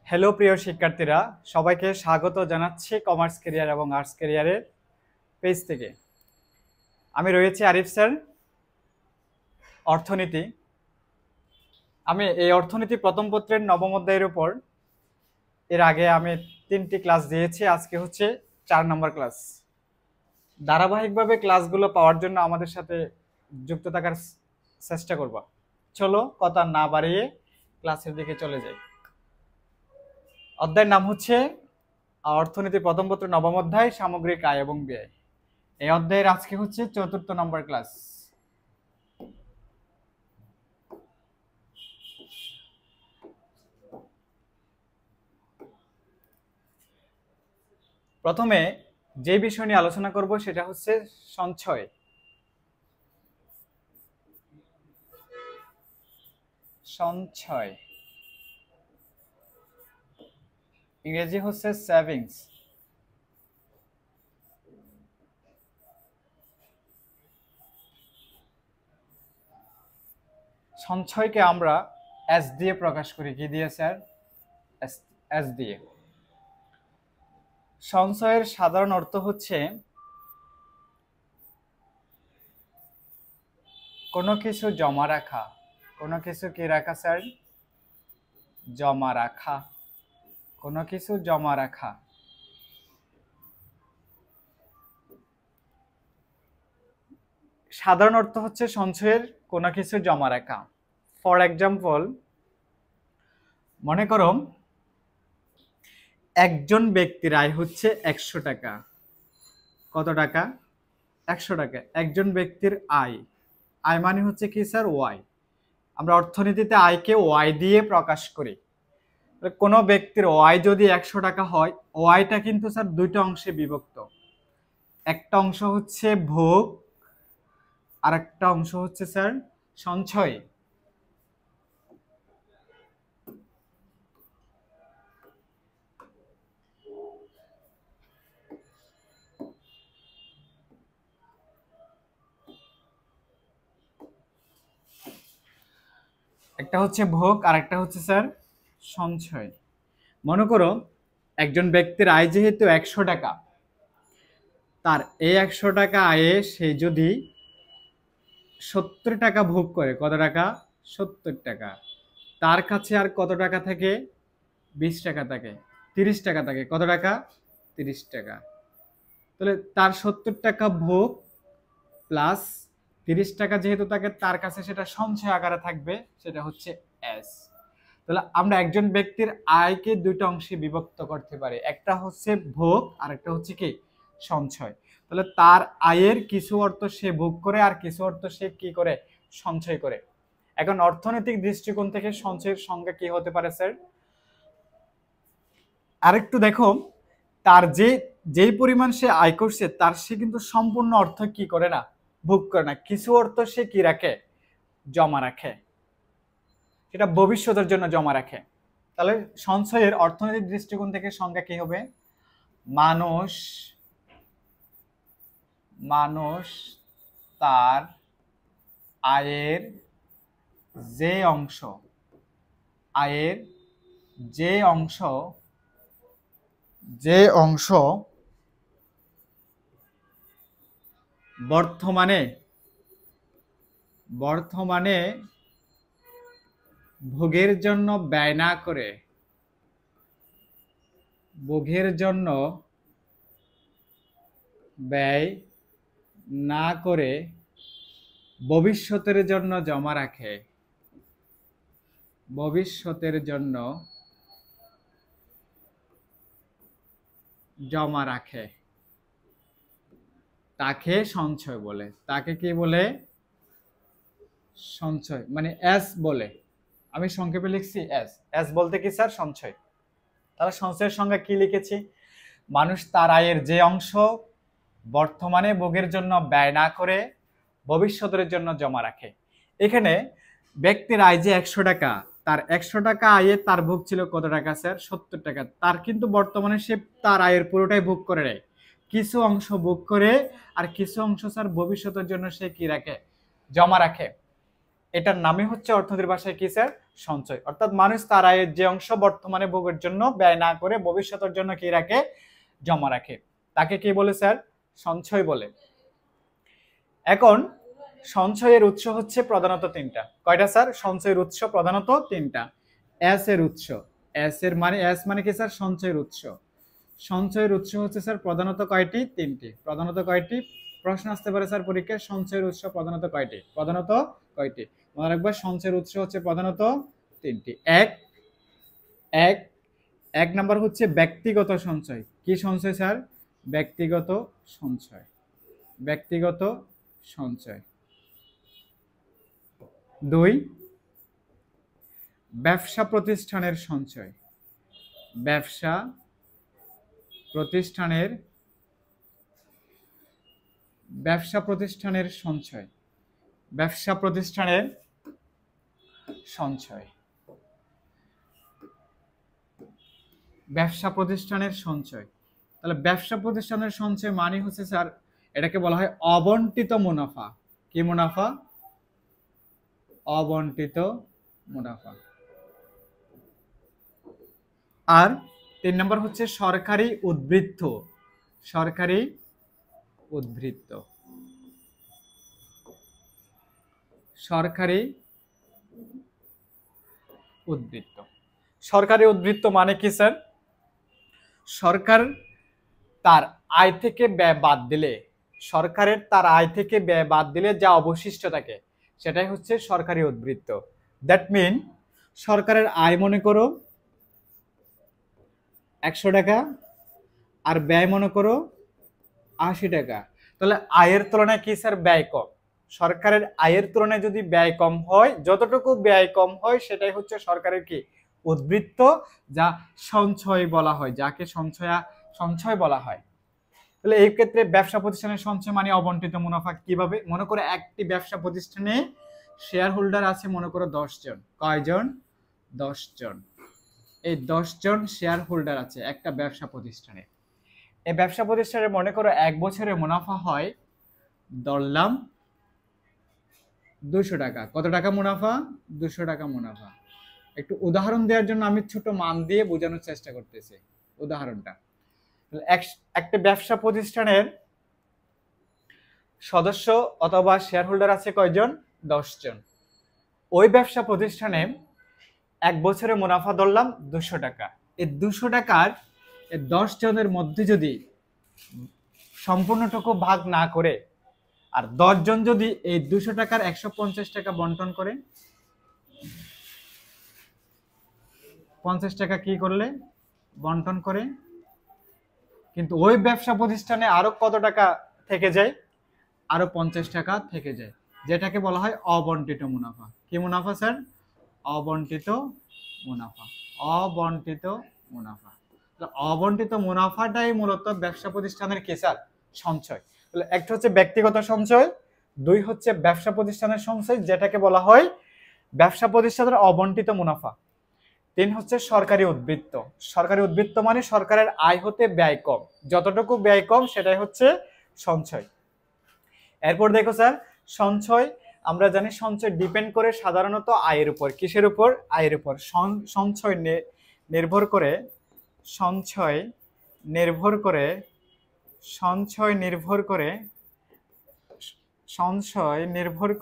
Hello প্রিয় শিক্ষার্থীরা, সবাইকে স্বাগত জানাচ্ছি কমার্স ক্যারিয়ার এবং আর্টস ক্যারিয়ারের পেজ থেকে। আমি রয়েছি আরিফ স্যার, অর্থনীতি। আমি এই অর্থনীতি প্রথম পত্রের নবম অধ্যায়ের উপর এর আগে আমি 3টি ক্লাস দিয়েছি, আজকে হচ্ছে 4 নম্বর ক্লাস। ধারাবাহিকভাবে ক্লাসগুলো পাওয়ার জন্য আমাদের সাথে যুক্ত থাকার চেষ্টা করব। চলো কথা না বাড়িয়ে ক্লাসের দিকে চলে যাই। অধ্যায়ের নাম হচ্ছে অর্থনীতি প্রথম পত্র নবম অধ্যায়, সামগ্রিক আয় এবং ব্যয়। এই অধ্যায়ের আজকে হচ্ছে 4র্থ নম্বর ক্লাস। প্রথমে যে বিষয় নিয়ে আলোচনা করব সেটা হচ্ছে সঞ্চয়। সঞ্চয় ইংরেজি হচ্ছে সেভিংস। সঞ্চয়কে আমরা এস দিয়ে প্রকাশ করি। কি দিয়ে স্যার? এস দিয়ে। সঞ্চয়ের সাধারণ অর্থ হচ্ছে কোনো কিছু জমা রাখা। কোনো কিছু কি রাখা স্যার? জমা রাখা। কোনো কিছু জমা রাখা। সাধারণ অর্থ হচ্ছে সঞ্চয়ের কোনো কিছু জমা রাখা। ফর এক্সাম্পল, মনে করো একজন ব্যক্তির আয় হচ্ছে 100 টাকা। কত টাকা? 100 টাকা। একজন ব্যক্তির আয়, আয় মানে হচ্ছে কি স্যার? ওয়াই। আমরা অর্থনীতিতে আয়কে ওয়াই দিয়ে প্রকাশ করি। কোনো ব্যক্তির ওয়াই যদি 100 টাকা হয়, ওয়াইটা কিন্তু স্যার দুইটা অংশে বিভক্ত। একটা অংশ হচ্ছে ভোগ, আর একটা অংশ হচ্ছে স্যার সঞ্চয়। একটা হচ্ছে ভোগ আর একটা হচ্ছে স্যার সঞ্চয়। মনে করো একজন ব্যক্তির আয় যেহেতু 100 টাকা, তার এই 100 টাকা আয়ে সে যদি 70 টাকা ভোগ করে, কত টাকা? 70 টাকা। তার কাছে আর কত টাকা থাকে? 20 টাকা থাকে, 30 টাকা থাকে। কত টাকা? 30 টাকা। তাহলে তার 70 টাকা ভোগ প্লাস 30 টাকা যেহেতু থাকে তার কাছে, সেটা সঞ্চয় আকারে থাকবে, সেটা হচ্ছে এস। তাহলে আমরা একজন ব্যক্তির আয়কে দুইটা অংশে বিভক্ত করতে পারি, একটা হচ্ছে ভোগ আর একটা হচ্ছে কি? সঞ্চয়। তাহলে তার আয়ের কিছু অর্থ সে ভোগ করে আর কিছু অর্থ সে কি করে? সঞ্চয় করে। এখন অর্থনৈতিক দৃষ্টিকোণ থেকে সঞ্চয়ের সংজ্ঞা কি হতে পারে স্যার? আরেকটু দেখো, তার যেই পরিমাণ সে আয় করছে তার সে কিন্তু সম্পূর্ণ অর্থ কি করে না? ভোগ করে না। কিছু অর্থ সে কি রাখে? জমা রাখে। সেটা ভবিষ্যতের জন্য জমা রাখে। তাহলে সঞ্চয়ের অর্থনৈতিক দৃষ্টিকোণ থেকে সংজ্ঞা কি হবে? মানুষ তার আয়ের যে অংশ, আয়ের যে অংশ বর্তমানে ভোগের জন্য ব্যয় না করে, ভোগের জন্য ব্যয় না করে ভবিষ্যতের জন্য জমা রাখে, ভবিষ্যতের জন্য জমা রাখে, তাকে সঞ্চয় বলে। তাকে কি বলে? সঞ্চয়। মানে এস বলে। আমি সংক্ষেপে লিখছি এস। এস বলতে কি স্যার? সঞ্চয়। তাহলে সঞ্চয়ের সংজ্ঞা কি লিখেছি? মানুষ তার আয়ের যে অংশ বর্তমানে ভোগের জন্য ব্যয় না করে ভবিষ্যতের জন্য জমা রাখে। এখানে ব্যক্তির আয় যে 100 টাকা, তার 100 টাকা আয়ে তার ভোগ ছিল কত টাকা স্যার? 70 টাকা। তার কিন্তু বর্তমানে সে তার আয়ের পুরোটাই ভোগ করে নেয়, কিছু অংশ ভোগ করে আর কিছু অংশ স্যার ভবিষ্যতের জন্য সে কি রাখে? জমা রাখে। এটার নামে হচ্ছে অর্থনীতির ভাষায় কি স্যার? সঞ্চয়। অর্থাৎ মানুষ তার আয়ের যে অংশ বর্তমানে ভোগের জন্য ব্যয় না করে ভবিষ্যতের জন্য কি রাখে? জমা রাখে। তাকে কি বলে স্যার? সঞ্চয় বলে। এখন সঞ্চয়ের উৎস হচ্ছে প্রধানত তিনটা। কয়টা স্যার? সঞ্চয়ের উৎস প্রধানত তিনটা। এস এর উৎস, এস মানে কি স্যার? সঞ্চয়ের উৎস। সঞ্চয়ের উৎস হচ্ছে স্যার প্রধানত কয়টি? তিনটি। প্রধানত কয়টি? প্রশ্ন আসতে পারে স্যার পরীক্ষায়, সঞ্চয়ের উৎস প্রধানত কয়টি? প্রধানত কয়টি? মনে রাখবা সঞ্চয়ের উৎস হচ্ছে প্রধানত তিনটি। এক নাম্বার হচ্ছে ব্যক্তিগত সঞ্চয়। কি সঞ্চয় স্যার? ব্যক্তিগত সঞ্চয়। ব্যক্তিগত সঞ্চয়। 2, ব্যবসা প্রতিষ্ঠানের সঞ্চয়। ব্যবসা প্রতিষ্ঠানের সঞ্চয়। ব্যবসা প্রতিষ্ঠানের সঞ্চয়। ব্যবসা প্রতিষ্ঠানের সঞ্চয়। তাহলে ব্যবসা প্রতিষ্ঠানের সঞ্চয় মানে হচ্ছে স্যার, এটাকে বলা হয় অবন্টিত মুনাফা। কি মুনাফা? অবন্টিত মুনাফা। আর 3 নম্বর হচ্ছে সরকারি উদ্বৃত্ত। সরকারি উদ্বৃত্ত। সরকারি উদ্বৃত্ত। সরকারি উদ্বৃত্ত মানে কি স্যার? সরকার তার আয় থেকে ব্যয় বাদ দিলে, সরকারের তার আয় থেকে ব্যয় বাদ দিলে যা অবশিষ্ট থাকে সেটাই হচ্ছে সরকারি উদ্বৃত্ত। দ্যাট মিন সরকারের আয় মনে করো 100 টাকা আর ব্যয় মনে করো 80 টাকা। তাহলে আয়ের তুলনায় কি স্যার? ব্যয় কম। সরকারের আয়ের তুলনায় যদি ব্যয় কম হয়, যতটুকু ব্যয় কম হয় সেটাই হচ্ছে সরকারের কি? উদ্বৃত্ত, যা সঞ্চয় বলা হয়, যাকে সঞ্চয় বলা হয়। তাহলে এই ক্ষেত্রে ব্যবসা প্রতিষ্ঠানের সঞ্চয় মানে অবন্টিত মুনাফা। কিভাবে? মনে করো একটি ব্যবসা প্রতিষ্ঠানে শেয়ার হোল্ডার আছে মনে করো 10 জন। কয়জন? 10 জন। এই 10 জন শেয়ার হোল্ডার আছে একটা ব্যবসা প্রতিষ্ঠানে। এই ব্যবসা প্রতিষ্ঠানে মনে করো 1 বছরে মুনাফা হয় ধরলাম 200 টাকা। কত টাকা মুনাফা? 200 টাকা মুনাফা। একটু উদাহরণ দেওয়ার জন্য আমি ছোট মান দিয়ে বোঝানোর চেষ্টা করতেছি উদাহরণটা। একটা ব্যবসা প্রতিষ্ঠানের সদস্য অথবা শেয়ার হোল্ডার আছে কয়জন? 10 জন। ওই ব্যবসা প্রতিষ্ঠানে 1 বছরে মুনাফা ধরলাম 200 টাকা। এই 200 টাকার 10 জনের মধ্যে যদি সম্পূর্ণটুকু ভাগ না করে আর 10 জন যদি এই 200 টাকার 150 টাকা বন্টন করে, 50 টাকা কি করলে? বন্টন করে। কিন্তু ওই ব্যবসা প্রতিষ্ঠানে আরো কত টাকা থেকে যায়? আরো 50 টাকা থেকে যায়, যেটাকে বলা হয় অবন্টিত মুনাফা। কি মুনাফা স্যার? অবন্টিত মুনাফা। অবন্টিত মুনাফা। অবন্টিত মুনাফাটাই মূলত ব্যবসা প্রতিষ্ঠানের কি স্যার? সঞ্চয়। তাহলে একটা হচ্ছে ব্যক্তিগত সঞ্চয়, 2 হচ্ছে ব্যবসা প্রতিষ্ঠানের সঞ্চয়, যেটাকে বলা হয় ব্যবসা প্রতিষ্ঠানের অবন্টিত মুনাফা। 3 হচ্ছে সরকারি উদ্বৃত্ত। সরকারি উদ্বৃত্ত মানে সরকারের আয় হতে ব্যয় কম, যতটুকু ব্যয় কম সেটাই হচ্ছে সঞ্চয়। এরপর দেখো স্যার, সঞ্চয় আমরা জানি সঞ্চয় ডিপেন্ড করে সাধারণত আয়ের উপর। কিসের উপর? আয়ের উপর। সঞ্চয় নির্ভর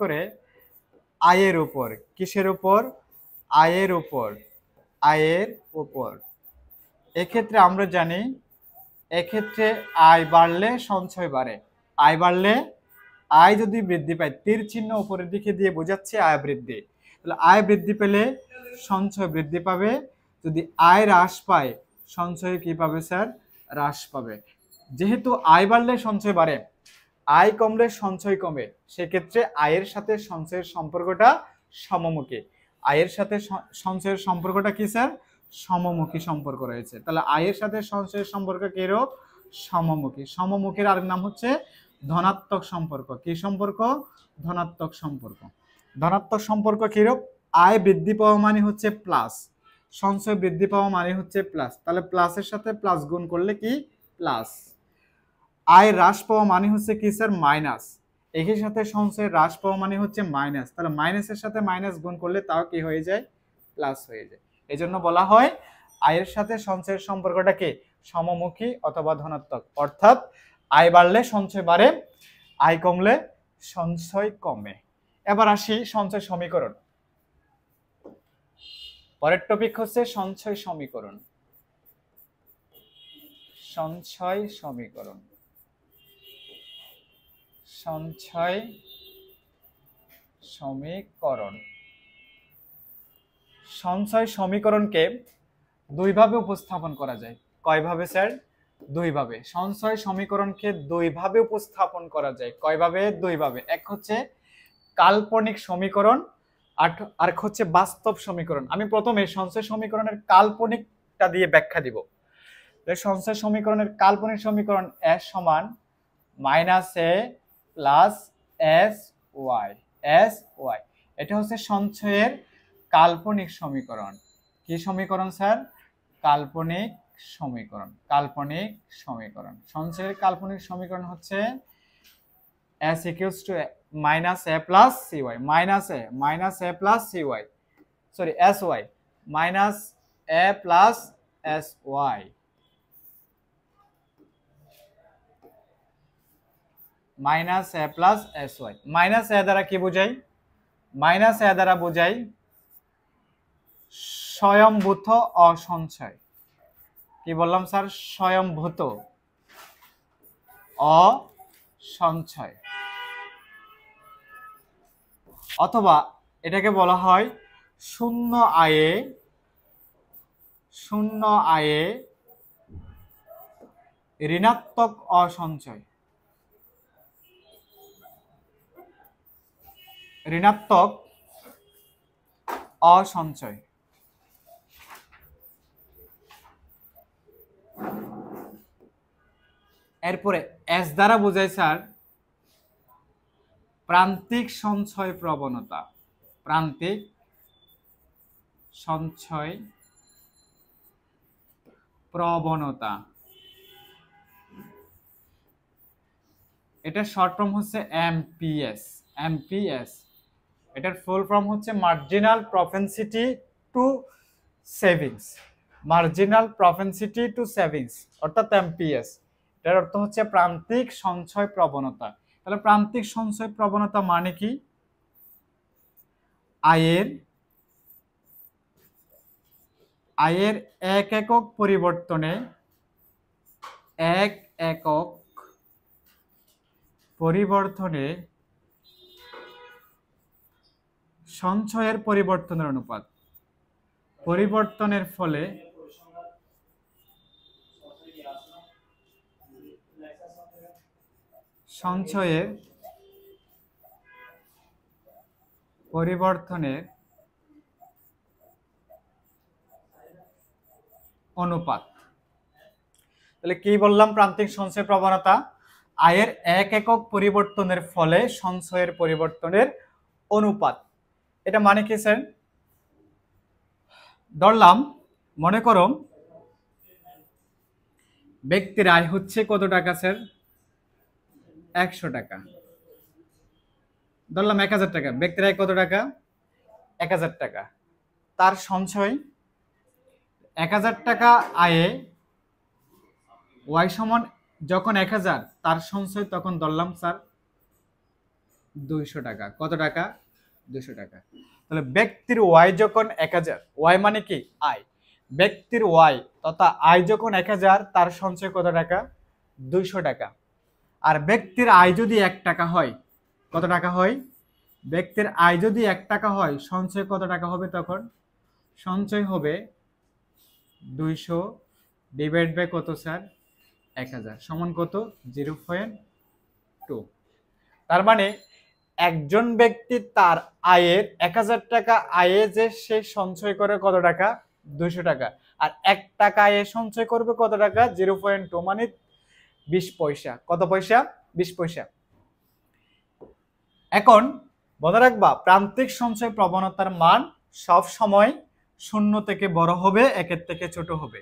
করে আয়ের উপর। কিসের উপর? আয়ের উপর। আয়ের উপর। এক্ষেত্রে আমরা জানি এক্ষেত্রে আয় বাড়লে সঞ্চয় বাড়ে। আয় বাড়লে, আয় যদি বৃদ্ধি পায়, তীর চিহ্ন উপরের দিকে দিয়ে বোঝাচ্ছে আয় বৃদ্ধি। তাহলে আয় বৃদ্ধি পেলে সঞ্চয় বৃদ্ধি পাবে। যদি আয় হ্রাস পায় সঞ্চয় কি পাবে স্যার? হ্রাস পাবে। যেহেতু আয় বাড়লে সঞ্চয় বাড়ে, আয় কমলে সঞ্চয় কমে, সেক্ষেত্রে আয়ের সাথে সঞ্চয়ের সম্পর্কটা সমমুখী। আয়ের সাথে সঞ্চয়ের সম্পর্কটা কি স্যার? সমমুখী সম্পর্ক রয়েছে। তাহলে আয়ের সাথে সঞ্চয়ের সম্পর্ক কিরূপ? সমমুখী। সমমুখীর আরেক নাম হচ্ছে ধনাত্মক সম্পর্ক। কি সম্পর্ক? ধনাত্মক সম্পর্ক। ধনাত্মক সম্পর্ক কিরূপ? আয় বৃদ্ধি পাওয়া মানে হচ্ছে প্লাস, সঞ্চয় বৃদ্ধি পাওয়া মানে হচ্ছে প্লাস। তাহলে প্লাসের সাথে প্লাস গুণ করলে কি? প্লাস। আয় হ্রাস পাওয়া মানে হচ্ছে কি স্যার? মাইনাস। একই সাথে সঞ্চয় হ্রাস পাওয়া মানে হচ্ছে মাইনাস, তাহলে মাইনাসের সাথে মাইনাস গুণ করলে তাও কি হয়ে যায়, প্লাস হয়ে যায়। এই জন্য বলা হয় আয়ের সাথে সঞ্চয়ের সম্পর্কটা কি সমমুখী অথবা ধনাত্মক, অর্থাৎ আয় বাড়লে সঞ্চয় বাড়ে, আয় কমলে সঞ্চয় কমে। এবার আসি সঞ্চয় সমীকরণ। পরের টপিক হচ্ছে সঞ্চয় সমীকরণ। সঞ্চয় সমীকরণ, সঞ্চয় সমীকরণ। সঞ্চয় সমীকরণকে দুইভাবে উপস্থাপন করা যায়। কয়ভাবে স্যার? দুইভাবে। সঞ্চয় সমীকরণকে দুইভাবে উপস্থাপন করা যায়। কয়ভাবে? দুইভাবে। এক হচ্ছে কাল্পনিক সমীকরণ, আর হচ্ছে বাস্তব সমীকরণ। আমি প্রথমে সঞ্চয় সমীকরণের কাল্পনিকটা দিয়ে ব্যাখ্যা দিব। সঞ্চয় সমীকরণের কাল্পনিক সমীকরণ s সমান -a প্লাস sy। এটা হচ্ছে সঞ্চয়ের কাল্পনিক সমীকরণ। কি সমীকরণ স্যার? কাল্পনিক সমীকরণ। কাল্পনিক সমীকরণ। সঞ্চয়ের কাল্পনিক সমীকরণ হচ্ছে s equals to -a plus sy, -a plus sy, sorry sy, -a plus sy, -a plus sy। -a দ্বারা কি বোঝাই? -a দ্বারা বোঝাই স্বয়ংভূত অসঞ্চয়। কি বললাম স্যার? স্বয়ংভূত অসঞ্চয়, অথবা এটাকে বলা হয় শূন্য আয়ে ঋণাত্মক অসঞ্চয়। ঋণাত্মক অসঞ্চয়। এরপরে এস দ্বারা বোঝায় স্যার প্রান্তিক সঞ্চয় প্রবণতা। প্রান্তিক সঞ্চয় প্রবণতা, এটা শর্ট ফর্ম হচ্ছে এমপিএস। এটার ফুল ফর্ম হচ্ছে marginal propensity to savings. Marginal propensity to savings অর্থাৎ এমপিএস। এটার অর্থ হচ্ছে প্রান্তিক সঞ্চয় প্রবণতা। তাহলে প্রান্তিক সঞ্চয় প্রবণতা মানে কি? আয়ের এক একক পরিবর্তনে সঞ্চয়ের পরিবর্তনের অনুপাত। পরিবর্তনের ফলে সঞ্চয়ের পরিবর্তনের অনুপাত। তাহলে কি বললাম? প্রান্তিক সঞ্চয় প্রবণতা আয়ের এক একক পরিবর্তনের ফলে সঞ্চয়ের পরিবর্তনের অনুপাত। এটা মানে কি স্যার? ধরলাম, মনে করো ব্যক্তির আয় হচ্ছে কত টাকা স্যার? 100 টাকা। ধরলাম 1000 টাকা। ব্যক্তির আয় কত টাকা? 1000 টাকা। তার সঞ্চয় 1000 টাকা আয়ে ওয়াই সমান যখন 1000, তার সঞ্চয় তখন ধরলাম স্যার 200 টাকা। কত টাকা? 200 টাকা। তাহলে ব্যক্তির ওয়াই যখন 1000, ওয়াই মানে কি? আয়। ব্যক্তির ওয়াই তথা আয় যখন 1000, তার সঞ্চয় কত টাকা? 200 টাকা। আর ব্যক্তির আয় যদি 1 টাকা হয়, কত টাকা হয়? ব্যক্তির আয় যদি 1 টাকা হয়, সঞ্চয় কত টাকা হবে তখন? সঞ্চয় হবে 200 ডিভাইড বাই কত স্যার? 1000 সমান কত? 0.2। তার মানে একজন ব্যক্তি তার আয়ের 1000 টাকা আয়ে যে সে সঞ্চয় করে কত টাকা? 200 টাকা। আর 1 টাকা আয়ে সঞ্চয় করবে কত টাকা? 0.2 মানে 20 পয়সা। কত পয়সা? 20 পয়সা। এখন মনে রাখবা, প্রান্তিক সঞ্চয় প্রবণতার মান সব সময় 0 থেকে বড় হবে, 1 থেকে ছোট হবে।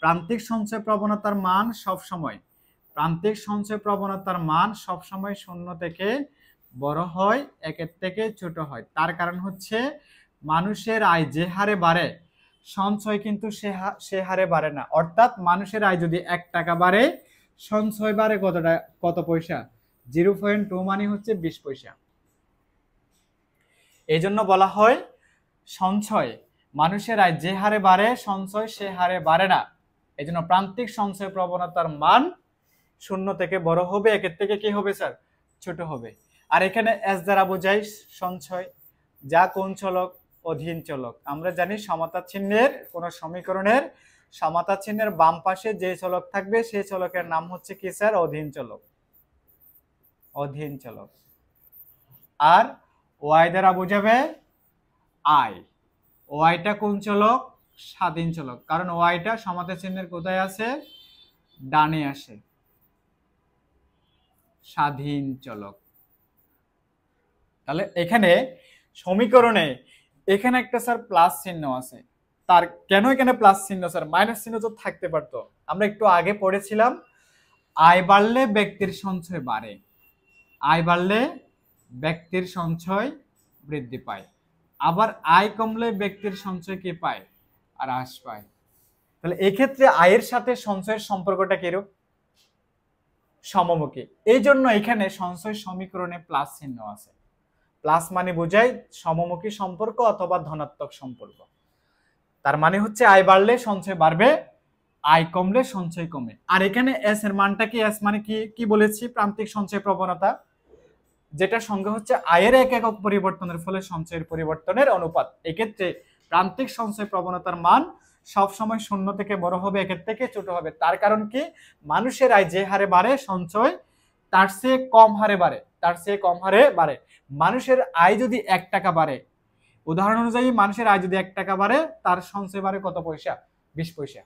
প্রান্তিক সঞ্চয় প্রবণতার মান সব সময় 0 থেকে বড় হয়, একের থেকে ছোট হয়। তার কারণ হচ্ছে মানুষের আয় যে হারে বাড়ে সঞ্চয় কিন্তু সে হারে বাড়ে না। অর্থাৎ মানুষের আয় যদি 1 টাকা বাড়ে, সঞ্চয় বাড়ে কত পয়সা? 0.2 মানে হচ্ছে 20 পয়সা। এই জন্য বলা হয় সঞ্চয়, মানুষের আয় যে হারে বাড়ে সঞ্চয় সে হারে বাড়ে না। এই জন্য প্রান্তিক সঞ্চয় প্রবণতার মান 0 থেকে বড় হবে, একের থেকে কি হবে স্যার? ছোট হবে। আর এখানে এস দ্বারা বোঝাই সঞ্চয়, যা কোন চলক? অধীন চলক। আমরা জানি সমতা চিহ্নের কোন সমীকরণের সমতা চিহ্নের বাম পাশে যে চলক থাকবে সেই চলকের নাম হচ্ছে কি স্যার? অধীন চলক। অধীন চলক। আর ওয়াই দ্বারা বোঝাবে আয়। ওয়াইটা কোন চলক? স্বাধীন চলক, কারণ ওয়াইটা সমতা চিহ্নের কোথায় আছে? ডানে আসে। স্বাধীন চলক। তাহলে এখানে সমীকরণে এখানে একটা স্যার প্লাস চিহ্ন আছে। তার কেন এখানে প্লাস চিহ্ন স্যার? মাইনাস চিহ্ন তো থাকতে পারতো। আমরা একটু আগে পড়েছিলাম আয় বাড়লে ব্যক্তির সঞ্চয় বাড়ে, আয় বাড়লে ব্যক্তির সঞ্চয় বৃদ্ধি পায়, আবার আয় কমলে ব্যক্তির সঞ্চয় কি পায়? আর হ্রাস পায়। তাহলে এক্ষেত্রে আয়ের সাথে সঞ্চয়ের সম্পর্কটা কিরূপ? সমমুখী। এই জন্য এখানে সঞ্চয় সমীকরণে প্লাস চিহ্ন আছে। প্লাস মানে বোঝায় সমমুখী সম্পর্ক অথবা ধনাত্মক সম্পর্ক। তার মানে হচ্ছে আয় বাড়লে সঞ্চয় বাড়বে, আয় কমলে সঞ্চয় কমে। আর এখানে এস এর মানটা কি? এস মানে কি বলেছি? প্রান্তিক সঞ্চয় প্রবণতা, যেটা সঙ্গে হচ্ছে আয়ের এক একক পরিবর্তনের ফলে সঞ্চয়ের পরিবর্তনের অনুপাত। এক্ষেত্রে প্রান্তিক সঞ্চয় প্রবণতার মান সবসময় 0 থেকে বড় হবে, একের থেকে ছোট হবে। তার কারণ কি? মানুষের আয় যে হারে বাড়ে সঞ্চয় তার চেয়ে কম হারে বাড়ে, তার চেয়ে কম হারে বাড়ে। মানুষের আয় যদি 1 টাকা বাড়ে, উদাহরণ অনুযায়ী মানুষের আয় যদি 1 টাকা বাড়ে, তার সঞ্চয় বাড়ে কত পয়সা? 20 পয়সা।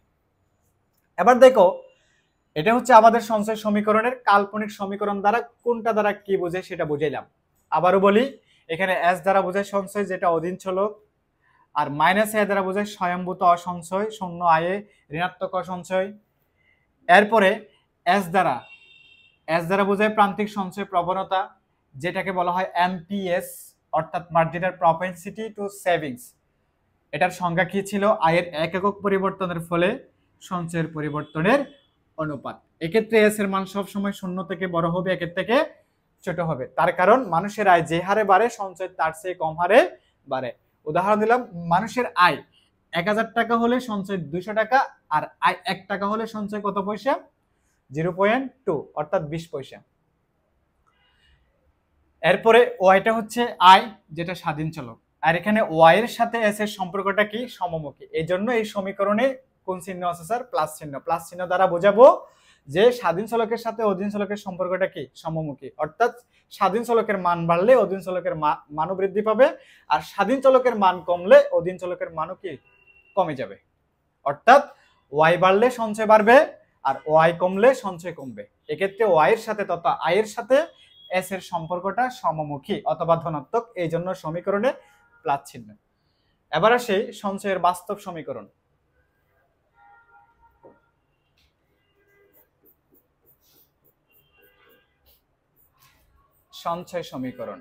এবার দেখো, এটা হচ্ছে আমাদের সঞ্চয় সমীকরণের কাল্পনিক সমীকরণ দ্বারা কোনটা দ্বারা কি বোঝায় সেটা বুঝাইলাম। আবারও বলি, এখানে এস দ্বারা বোঝায় সঞ্চয়, যেটা অধীন চলক, আর মাইনাস এ দ্বারা বোঝায় স্বয়ংভূত অসঞ্চয়, শূন্য আয়ে ঋণাত্মক অসঞ্চয়। এরপরে এস দ্বারা বোঝায় প্রান্তিক সঞ্চয় প্রবণতা, যেটাকে বলা হয় এমপিএস, অর্থাৎ মার্জিনাল প্রপেনসিটি টু সেভিংস। এটার সংজ্ঞা কি ছিল? আয়ের এক একক পরিবর্তনের ফলে সঞ্চয়ের পরিবর্তনের অনুপাত। এক্ষেত্রে এস এর মান সবসময় 0 থেকে বড় হবে, একের থেকে ছোট হবে। তার কারণ মানুষের আয় যে হারে বাড়ে সঞ্চয় তার চেয়ে কম হারে বাড়ে। উদাহরণ দিলাম, মানুষের আয় 1000 টাকা হলে সঞ্চয় 200 টাকা, আর আয় 1 টাকা হলে সঞ্চয় কত পয়সা? 0.2, অর্থাৎ 20 পয়সা। এরপরে ওয়াইটা হচ্ছে আয়, যেটা স্বাধীন চলক। আর এখানে ওয়াই এর সাথে এস এর সম্পর্কটা কি? সমমুখী। এই জন্য এই সমীকরণে কোন চিহ্ন আছে স্যার? প্লাস চিহ্ন। প্লাস চিহ্ন দ্বারা বোঝাবো যে স্বাধীন চলকের সাথে অধীন চলকের সম্পর্কটা কি? সমমুখী। অর্থাৎ স্বাধীন চলকের মান বাড়লে অধীন চলকের মানও বৃদ্ধি পাবে, আর স্বাধীন চলকের মান কমলে অধীন চলকের মানও কি? কমে যাবে। অর্থাৎ ওয়াই বাড়লে সঞ্চয় বাড়বে, আর ওয়াই কমলে সঞ্চয় কমবে। এক্ষেত্রে ওয়াই এর সাথে তথা আয়ের সাথে এস এর সম্পর্কটা সমমুখী অথবা ধনাত্মক, এই জন্য সমীকরণে প্লাস চিহ্ন। এবার আসি সঞ্চয়ের বাস্তব সমীকরণ। সঞ্চয় সমীকরণ।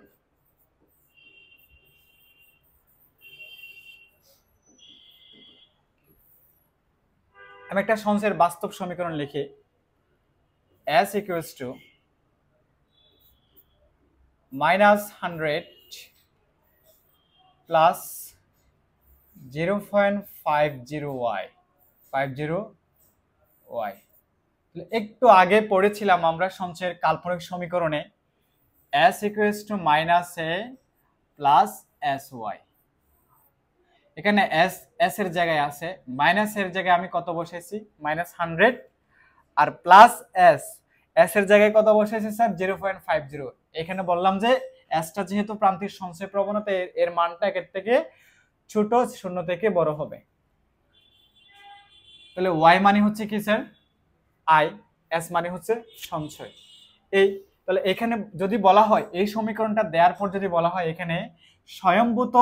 আমি একটা সঞ্চয়ের বাস্তব সমীকরণ লিখি, s equals to -100 plus 0.50y 50y। একটু আগে পড়েছিলাম আমরা সঞ্চয়ের কাল্পনিক সমীকরণে s equals to -a plus sy। এখানে s এর জায়গায় আছে, মাইনাস এর জায়গায় আমি কত বসাইছি? -100, আর প্লাস s এর জায়গায় কত বসাইছি স্যার? 0.50। এখানে বললাম যে এসটা যেহেতু প্রান্তিক সঞ্চয় প্রবণতা, এর মানটা এর থেকে ছোট, 0 থেকে বড় হবে। তাহলে y মানে হচ্ছে কি স্যার? আয়, s মানে হচ্ছে সঞ্চয়। এই তাহলে এখানে যদি বলা হয়, এই সমীকরণটা দেওয়ার পর যদি বলা হয় এখানে স্বয়ংভূত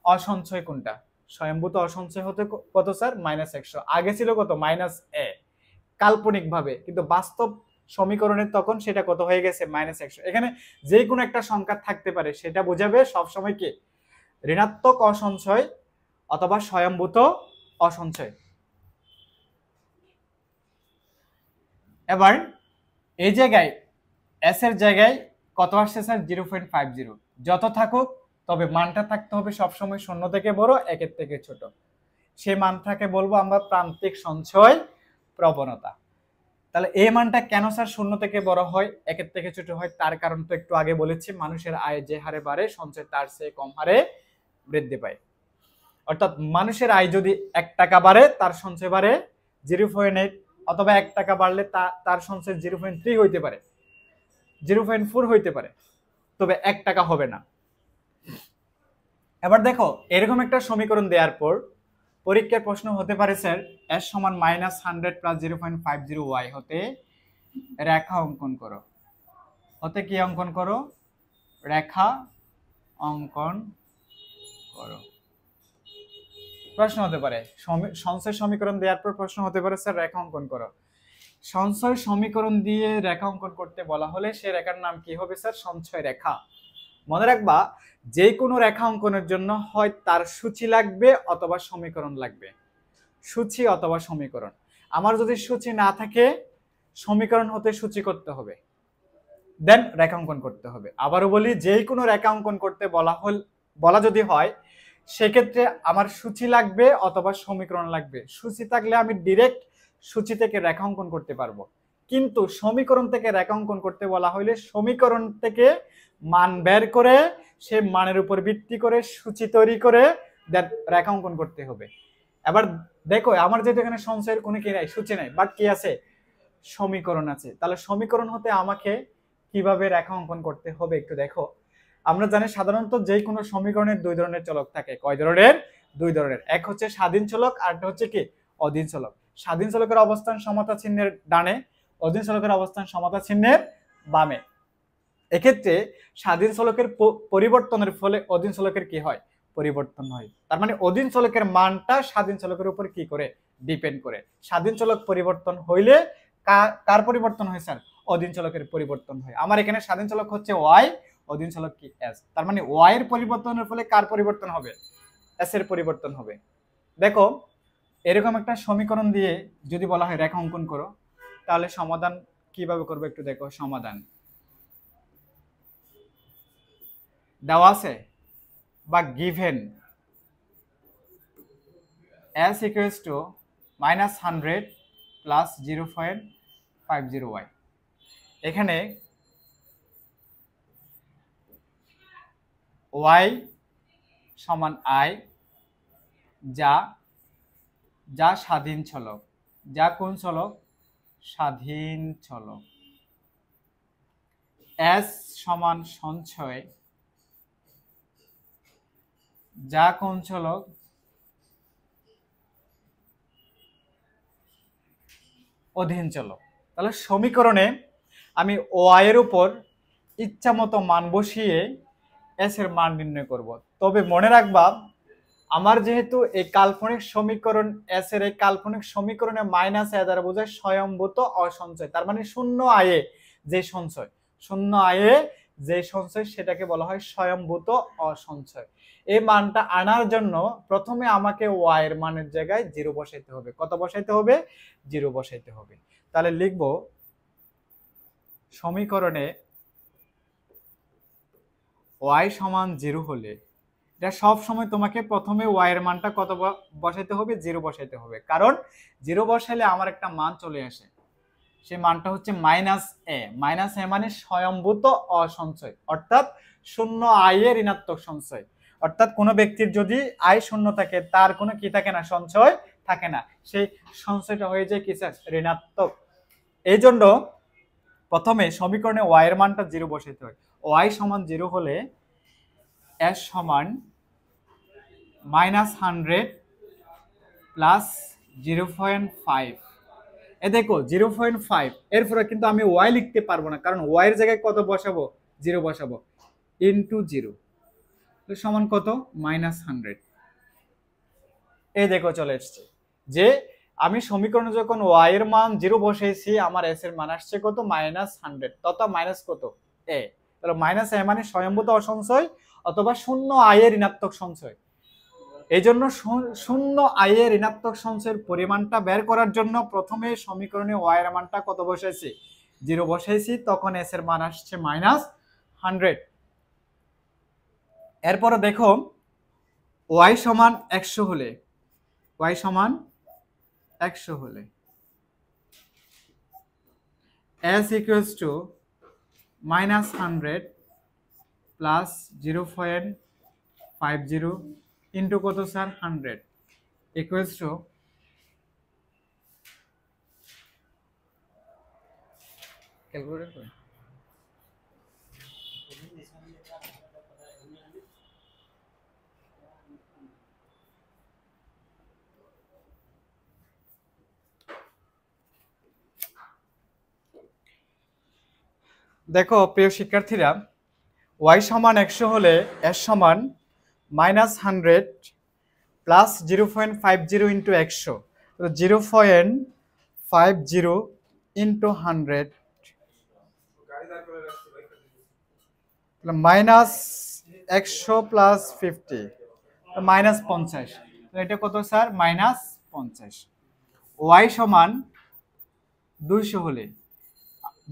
অসঞ্চয় কোনটা? স্বয়ংভূত অসঞ্চয় হতে কত স্যার? -100। আগে ছিল কত? -a, কাল্পনিক ভাবে, কিন্তু বাস্তব সমীকরণের তখন সেটা কত হয়ে গেছে -100। এখানে যে কোনো একটা সংখ্যা থাকতে পারে, সেটা বোঝাবে সবসময় কি ঋণাত্মক অসঞ্চয় অথবা স্বয়ংভূত অসঞ্চয়। এবার এই জায়গায় এস এর জায়গায় কত আসছে স্যার 0.50। যত থাকুক তবে মানটা থাকতে হবে সবসময় 0 থেকে বড় 1 থেকে ছোট। সেই মানটাকে বলবো আমরা প্রান্তিক সঞ্চয় প্রবণতা। তাহলে এই মানটা কেন স্যার 0 থেকে বড় হয় 1 থেকে ছোট হয়? তার কারণ তো একটু আগে বলেছি, মানুষের আয় যে হারে বাড়ে সঞ্চয় তার চেয়ে কম হারে বৃদ্ধি পায়। অর্থাৎ মানুষের আয় যদি 1 টাকা বাড়ে তার সঞ্চয় বাড়ে 0.8, অথবা 1 টাকা বাড়লে তার সঞ্চয় 0.3 হইতে পারে, 0.4 হইতে পারে, তবে 1 টাকা হবে না। এবার দেখো এরকম একটা সমীকরণ দেওয়ার পর পরীক্ষার প্রশ্ন হতে পারে স্যার s সমান -100 প্লাস 0.50y হতে রেখা অঙ্কন করো। হতে কি অঙ্কন করো? রেখা অঙ্কন করো। প্রশ্ন হতে পারে সঞ্চয় সমীকরণ দেওয়ার পর প্রশ্ন হতে পারে স্যার রেখা অঙ্কন করো। সঞ্চয় সমীকরণ দিয়ে রেখা অঙ্কন করতে বলা হলে সে রেখার নাম কি হবে স্যার? সঞ্চয় রেখা। মনে রাখবা যে কোনো রেখা অঙ্কনের জন্য হয় তার সূচি লাগবে অথবা সমীকরণ লাগবে, সূচি অথবা সমীকরণ। আমার যদি সূচি না থাকে সমীকরণ হতে সূচি করতে হবে, দেন রেখা অঙ্কন করতে হবে। আবারও বলি, যে কোনো রেখা অঙ্কন করতে বলা যদি হয় সেক্ষেত্রে আমার সূচি লাগবে অথবা সমীকরণ লাগবে। সূচি থাকলে আমি ডিরেক্ট সূচি থেকে রেখা অঙ্কন করতে পারবো, কিন্তু সমীকরণ থেকে রেখা অঙ্কন করতে বলা হলে সমীকরণ থেকে মান বের করে সে মানের উপর ভিত্তি করে সূচি তৈরি করে রেখা অঙ্কন করতে হবে। এবার দেখো আমার যেহেতু এখানে সঞ্চয়ের কোনো কি নাই, সূচি নাই, বাট কি আছে? সমীকরণ আছে। তাহলে সমীকরণ হতে আমাকে কিভাবে রেখা অঙ্কন করতে হবে একটু দেখো। আমরা জানি সাধারণত যে কোনো সমীকরণের দুই ধরনের চলক থাকে। কয় ধরনের? দুই ধরনের। এক হচ্ছে স্বাধীন চলক, আর একটা হচ্ছে কি অধীন চলক। স্বাধীন চলকের অবস্থান সমতা চিহ্নের ডানে, অধীন চলকের অবস্থান সমতা চিহ্নের বামে। এক্ষেত্রে স্বাধীন চলকের পরিবর্তনের ফলে অধীন চলকের কি হয়? পরিবর্তন হয়। তার মানে অধীন চলকের মানটা স্বাধীন চলকের উপর কি করে? ডিপেন্ড করে। স্বাধীন চলক পরিবর্তন হইলে কার পরিবর্তন হয় স্যার? অধীন চলকের পরিবর্তন হয়। আমার এখানে স্বাধীন চলক হচ্ছে ওয়াই, অধীন চলক কি এস। তার মানে ওয়াই এর পরিবর্তনের ফলে কার পরিবর্তন হবে? এস এর পরিবর্তন হবে। দেখো এরকম একটা সমীকরণ দিয়ে যদি বলা হয় রেখা অঙ্কন করো, তাহলে সমাধান কিভাবে করবে একটু দেখো। সমাধান দেওয়া আছে বা given s equals to -100 plus 0.50y। এখানে y সমান i, যা স্বাধীন চলক। যা কোন চলক? স্বাধীন চলক। s সমান সঞ্চয়, যা কোন চলক? অধীন চলক। তাহলে সমীকরণে আমি ওয়াই এর উপর ইচ্ছা মতো মান বসিয়ে এস এর মান নির্ণয় করব। তবে মনে রাখবা আমার যেহেতু এই কাল্পনিক সমীকরণ এস এর এই কাল্পনিক সমীকরণে মাইনাস এ দ্বারা বোঝায় স্বয়ংভূত অসঞ্চয়। তার মানে শূন্য আয়ে যে সঞ্চয়, শূন্য আয়ে যে সঞ্চয় সেটাকে বলা হয় স্বয়ংভূত অসঞ্চয়। এই মানটা আনার জন্য প্রথমে আমাকে ওয়াই এর মানের জায়গায় 0 বসাইতে হবে। কত বসাইতে হবে? 0 বসাইতে হবে। তাহলে লিখব সমীকরণে ওয়াই সমান 0 হলে, এটা সব সময় তোমাকে প্রথমে ওয়াই এর মানটা কত বসাইতে হবে? 0 বসাইতে হবে। কারণ 0 বসাইলে আমার একটা মান চলে আসে, সেই মানটা হচ্ছে মাইনাস এ। মাইনাস এ মানে স্বয়ংভূত অসঞ্চয়, অর্থাৎ শূন্য আয় এর ঋণাত্মক সঞ্চয়। অর্থাৎ কোনো ব্যক্তির যদি আয় শূন্য থাকে তার কোনো কি থাকে না? সঞ্চয় থাকে না। সেই সঞ্চয়টা হয়ে যায় কি স্যার? ঋণাত্মক। এই জন্য প্রথমে সমীকরণে ওয়াই এর মানটা 0 বসাইতে হয়। ওয়াই সমান 0 হলে এস সমান -100 প্লাস 0.5। এ দেখো 0.5 এরপরে কিন্তু আমি ওয়াই লিখতে পারবো না, কারণ ওয়াই এর জায়গায় কত বসাবো? 0 বসাবো, ইনটু 0 সমান কত? -100। এই দেখো চলে এসছে যে আমি সমীকরণে যখন ওয়াই এর মান 0 বসাইছি আমার এস এর মান আসছে কত -100 তথা মাইনাস কত এ। তাহলে মাইনাস এ মানে স্বয়ংভূত অসঞ্চয় অথবা শূন্য আই এর ঋণাত্মক সঞ্চয়। এই জন্য শূন্য আই এর ঋণাত্মক সঞ্চয়ের পরিমাণটা বের করার জন্য প্রথমে সমীকরণে ওয়াই এর মানটা কত বসাইছি 0 বসাইছি, তখন এস এর মান আসছে -100। এরপরে দেখো ওয়াই সমান 100 হলে, ওয়াই সমান 100 হলে s equals to -100 plus 0.50 into কত স্যার 100 equals to ক্যালকুলেটর করে দেখো প্রিয় শিক্ষার্থীরা, y সমান 100 হলে s সমান -100 প্লাস 0.50 ইন্টু 100, তো 0.50 ইন্টু 100 মাইনাস 100 প্লাস 50 -50, তো এটা কত স্যার -50। y সমান 200 হলে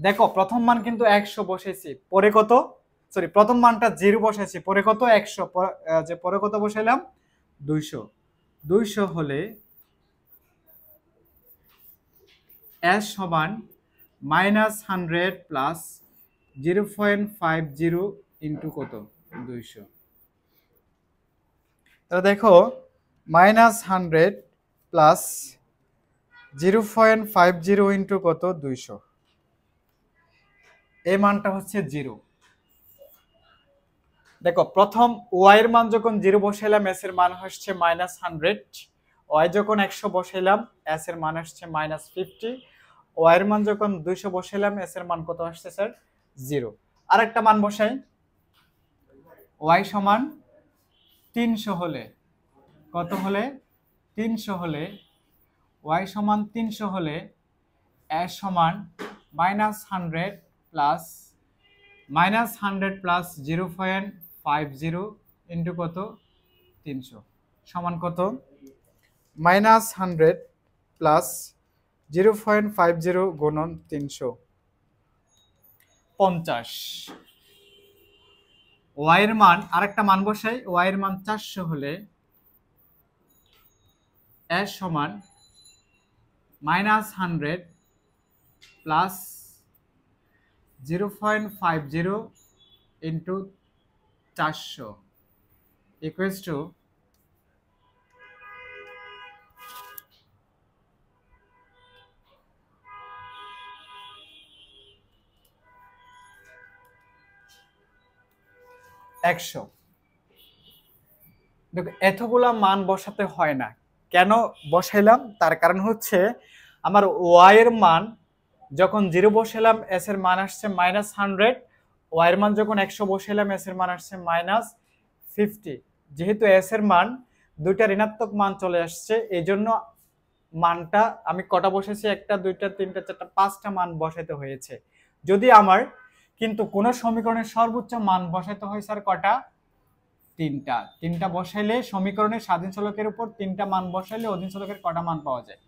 দেখো প্রথম মান কিন্তু 100 বসাইছি, পরে কত সরি প্রথম মানটা 0 বসাইছি, পরে কত 100, যে পরে কত বসাইলাম 200। 200 হলে s সমান -100 প্লাস 0.50 ইন্টু কত 200, তাহলে দেখো -100 প্লাস 0.50 ইন্টু কত 200, এই মানটা হচ্ছে 0। দেখো প্রথম ওয়াই এর মান যখন 0 বসাইলাম এস এর মান হচ্ছে -100, ওয়াই যখন 100 বসাইলাম এস এর মান আসছে -50, ওয়াই এর মান যখন 200 বসাইলাম এস এর মান কত আসছে স্যার 0। আরেকটা মান বসাই, ওয়াই সমান 300 হলে কত হলে 300 হলে ওয়াই সমান 300 হলে এস সমান -100 প্লাস -100 প্লাস 0.50 ইন্টু কত 300 সমান কত -100 প্লাস 0.50 গুণন 300 50। ওয়াই এর মান আরেকটা মান বসাই, ওয়াই এর মান 400 হলে এস সমান -100 প্লাস 0.50 ইন্টু 400 ইকুয়ালস টু 100। দেখো এতগুলা মান বসাতে হয় না, কেন বসাইলাম তার কারণ হচ্ছে আমার ওয়াই এর মান যখন 0 বসাইলাম এস এর মান আসছে -100, ওয়াই এর মান যখন 100 বসাইলাম এস এর মান আসছে -50। যেহেতু এস এর মান দুইটা ঋণাত্মক মান চলে আসছে, এই জন্য মানটা আমি কটা বসেছি 1 2 3 4 5টা মান বসাইতে হয়েছে। যদি আমার কিন্তু কোন সমীকরণের সর্বোচ্চ মান বসাইতে হয় স্যার কটা 3টা বসাইলে সমীকরণের স্বাধীন চলকের উপর 3টা মান বসাইলে অধীন চলকের কটা মান পাওয়া যায়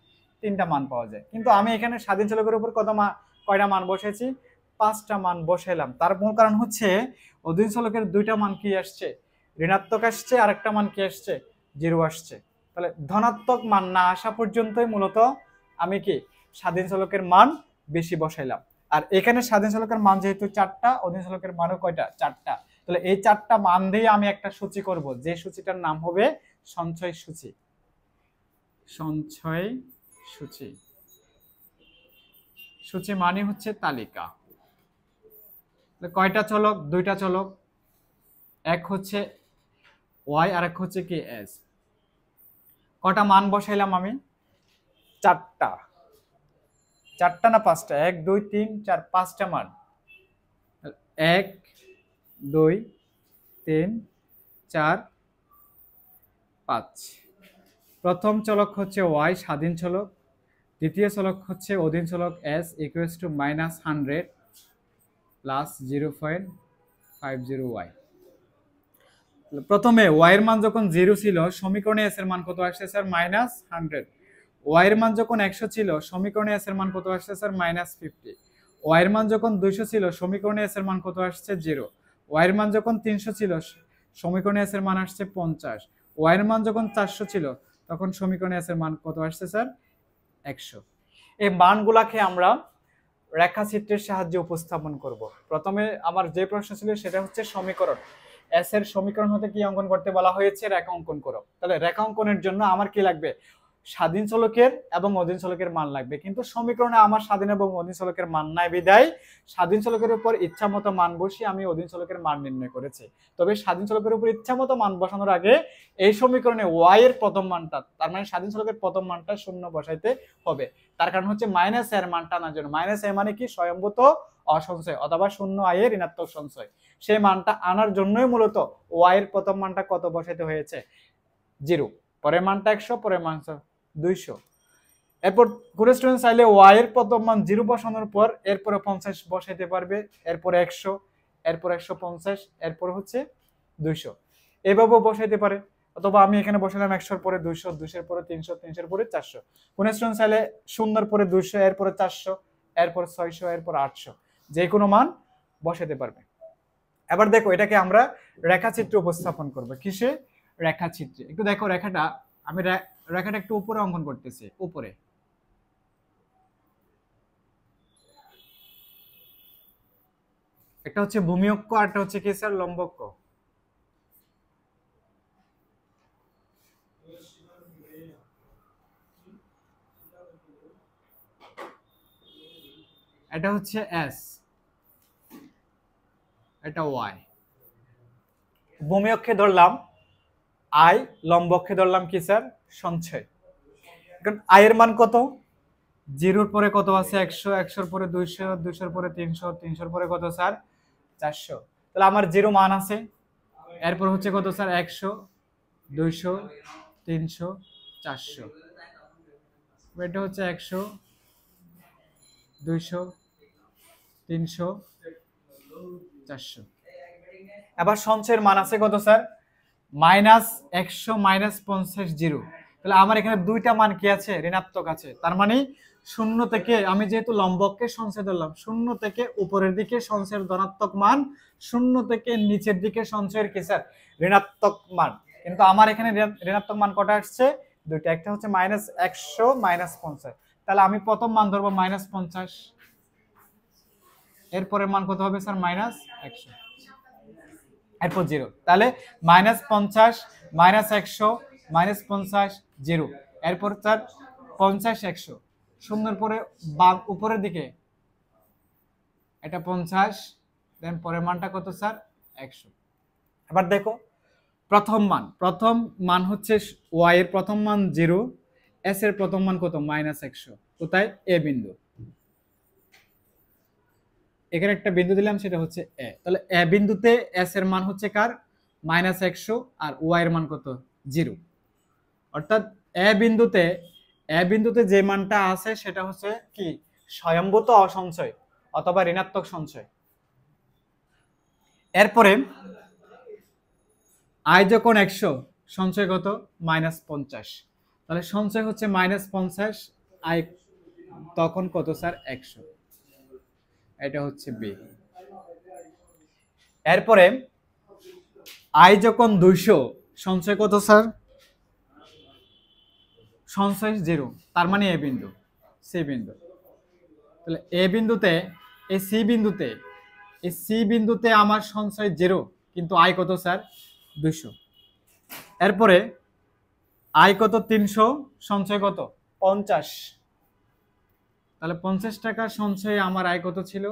3টা মান পাওয়া যায়। কিন্তু আমি এখানে স্বাধীন চলকের উপর কয়টা মান বসাইছি 5টা মান বসাইলাম। তার মূল কারণ হচ্ছে অধীন চলকের 2টা মান কি আসছে ঋণাত্মক আসছে, আরেকটা মান কি আসছে 0 আসছে। তাহলে ধনাত্মক মান না আসা পর্যন্তই মূলত আমি কি স্বাধীন চলকের মান বেশি বসাইলাম। আর এখানে স্বাধীন চলকের মান যেহেতু 4টা, অধীন চলকের মানও কয়টা 4টা, তাহলে এই 4টা মান দিয়ে আমি একটা সূচি করব, যে সূচিটার নাম হবে সঞ্চয় সূচি। সঞ্চয় সূচি, সূচি মানে হচ্ছে তালিকা। কয়টা চলক 2টা চলক, এক হচ্ছে ওয়াই আর এক হচ্ছে কি এস। কটা মান বসাইলাম আমি 4টা না 5টা 1 2 3 4 5টা মান 1 2 3 4 5। প্রথম চলক হচ্ছে ওয়াই স্বাধীন চলক, দ্বিতীয় চলক হচ্ছে অধীন চলক s equals to -100 plus 0.50y। প্রথমে y এর মান যখন 0 ছিল সমীকরণে s এর মান কত আসছে স্যার -100। y এর মান যখন 100 ছিল সমীকরণে s এর মান কত আসছে স্যার -50। y এর মান যখন 200 ছিল সমীকরণে s এর মান কত আসছে 0। y এর মান যখন 300 ছিল সমীকরণে s এর মান আসছে 50। y এর মান যখন 400 ছিল তখন সমীকরণে s এর মান কত আসছে স্যার 100। এই মানগুলাকে আমরা রেখাচিত্রের সাহায্যে উপস্থাপন করব। প্রথমে আমার যে প্রশ্ন ছিল সেটা হচ্ছে সমীকরণ s এর সমীকরণ হতে কি অঙ্কন করতে বলা হয়েছে, রেখা অঙ্কন করো। তাহলে রেখা অঙ্কনের জন্য আমার কি লাগবে, স্বাধীন চলকের এবং অধীন চলকের মান লাগবে। কিন্তু সমীকরণে আমার স্বাধীন এবং অধীন চলকের মান নাই বিদায় স্বাধীন চলকের উপর ইচ্ছা মতো মান বসিয়ে আমি অধীন চলকের মান নির্ণয় করেছি। তবে স্বাধীন চলকের উপর ইচ্ছা মতো মান বসানোর আগে এই সমীকরণে y এর প্রথম মানটা, তার মানে স্বাধীন চলকের প্রথম মানটা শূন্য বসাইতে হবে। তার কারণ হচ্ছে মাইনাস এর মানটা আনার জন্য। মাইনাস এ মানে কি, স্বয়ংভূত অসঞ্চয় অথবা শূন্য আই এর ঋণাত্মক সঞ্চয়। সেই মানটা আনার জন্যই মূলত y এর প্রথম মানটা কত বসাইতে হয়েছে 0, পরের মানটা 100, পরের মান 200। এরপর কোন স্টুডেন্ট চাইলে y এর প্রথম মান 0 বসানোর পর এরপরে 50 বসাইতে পারবে, এরপর 100, এরপর 150, এরপর হচ্ছে 200, এভাবেও বসাইতে পারে। অথবা আমি এখানে বসালাম 100 এর পরে 200, 200 এর পরে 300, 300 এর পরে 400। কোন স্টুডেন্ট চাইলে 0 এর পরে 200, এরপরে 400, এরপর 600, এরপর 800, যে কোনো মান বসাতে পারবে। এবার দেখো এটাকে আমরা রেখাচিত্রে উপস্থাপন করব। কিসে? রেখাচিত্রে। একটু দেখো রেখাটা, আমি রেখাটা একটু উপরে অঙ্কন করতেছি। উপরে একটা হচ্ছে ভূমি অক্ষ আর একটা হচ্ছে কি স্যার লম্ব অক্ষ। এটা হচ্ছে s, এটা y। ভূমি অক্ষে ধরলাম i, লম্ব অক্ষে ধরলাম কি স্যার সঞ্চয়। এখন i এর মান কত, 0 এর পরে কত আছে 100, 100 এর পরে 200, 200 এর পরে 300, 300 এর পরে কত স্যার 400। তাহলে আমার 0 মান আছে। এরপর হচ্ছে কত স্যার 100, 200, 300, 400। এটা হচ্ছে 100, 200, 300, 400। এবার সঞ্চয়ের মান আছে কত স্যার -100, -50, 0। তাহলে আমার এখানে দুইটা মান কি আছে, ঋণাত্মক আছে। তার মানে শূন্য থেকে, আমি যেহেতু লম্বককে সঞ্চয় ধরলাম, শূন্য থেকে উপরের দিকে সঞ্চয়ের ধনাত্মক মান, শূন্য থেকে নিচের দিকে সঞ্চয়ের কি স্যার ঋণাত্মক মান। কিন্তু আমার এখানে ঋণাত্মক মান কটা আসছে, দুইটা। একটা হচ্ছে -100, -50। তাহলে আমি প্রথম মান ধরবো -50, এরপরের মান কত হবে স্যার -100, এরপর 0। তাহলে -50, -100, -50, 0। এরপর স্যার 50, 100, শূন্যের পরে উপরের দিকে এটা 50, দেন পরের মানটা কত স্যার 100। এবার দেখো প্রথম মান হচ্ছে y এর প্রথম মান 0, s এর প্রথম মান কত -100। কোথায়? এ বিন্দু। এখানে একটা বিন্দু দিলাম, সেটা হচ্ছে এ। তাহলে এ বিন্দুতে s এর মান হচ্ছে কার -100 আর y এর মান কত 0। অর্থাৎ এ বিন্দুতে যে মানটা আছে সেটা হচ্ছে কি স্বয়ংভূত অসঞ্চয় অথবা ঋণাত্মক সঞ্চয়। এরপরে i যখন 100, সঞ্চয় কত -50। তাহলে সঞ্চয় হচ্ছে -50, i তখন কত স্যার 100। এটা হচ্ছে বি। এরপরে i যখন 200, সঞ্চয় কত স্যার সঞ্চয় 0, তার মানে এ বিন্দু, সি বিন্দু। তাহলে এ বিন্দুতে, এই সি বিন্দুতে আমার সঞ্চয় 0, কিন্তু i কত স্যার 200। এরপরে i কত 300, সঞ্চয় কত 50। তাহলে 50 টাকা সঞ্চয়ে আমার i কত ছিল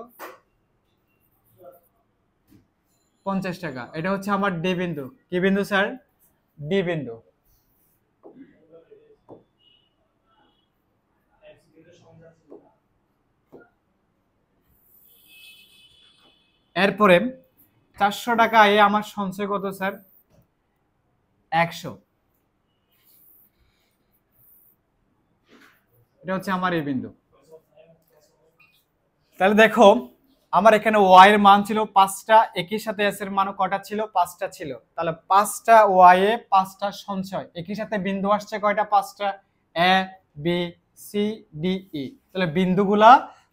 50 টাকা। এটা হচ্ছে আমার ডি বিন্দু। কি বিন্দু স্যার? ডি বিন্দু। এরপরে 400 টাকা এ আমার সঞ্চয় কত স্যার 100। এটা হচ্ছে আমার এই বিন্দু। তাহলে দেখো আমার এখানে ওয়াই এর মান ছিল 5টা, একই সাথে এস এর মানও কটা ছিল? 5টা ছিল। তাহলে 5টা ওয়াই এ 5টা সঞ্চয়, একই সাথে বিন্দু আসছে কয়টা? 5টা, A B C D E. তাহলে বিন্দুগুলা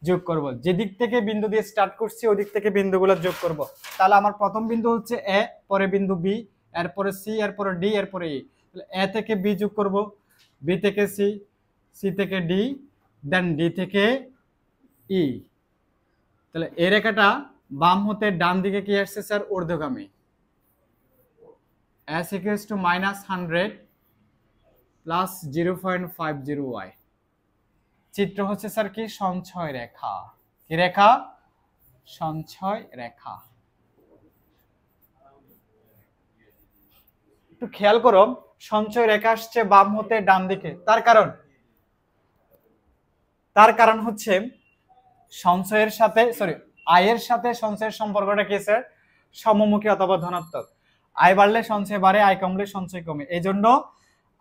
যোগ করব, যে দিক থেকে বিন্দু দিয়ে স্টার্ট করছি ওই দিক থেকে বিন্দুগুলো যোগ করব। তাহলে আমার প্রথম বিন্দু হচ্ছে এ, পরে বিন্দু বি, এরপরে সি, এরপরে ডি, এরপরে ই। তাহলে এ থেকে বি যোগ করব, বি থেকে সি, সি থেকে ডি, দেন ডি থেকে ই। তাহলে এই রেখাটা বাম হতে ডান দিকে কি আসছে স্যার? ঊর্ধ্বগামী। s equals to -100 plus 0.50y। চিত্র হচ্ছে স্যার কি? সঞ্চয় রেখা। কি রেখা? সঞ্চয় রেখা। একটু খেয়াল করো, সঞ্চয় রেখা আসছে বাম হতে ডান দিকে। তার কারণ হচ্ছে সঞ্চয়ের সাথে আয়ের সাথে সঞ্চয়ের সম্পর্কটা কি স্যার? সমমুখী অথবা ধনাত্মক। আয় বাড়লে সঞ্চয় বাড়ে, আয় কমলে সঞ্চয় কমে। এই জন্য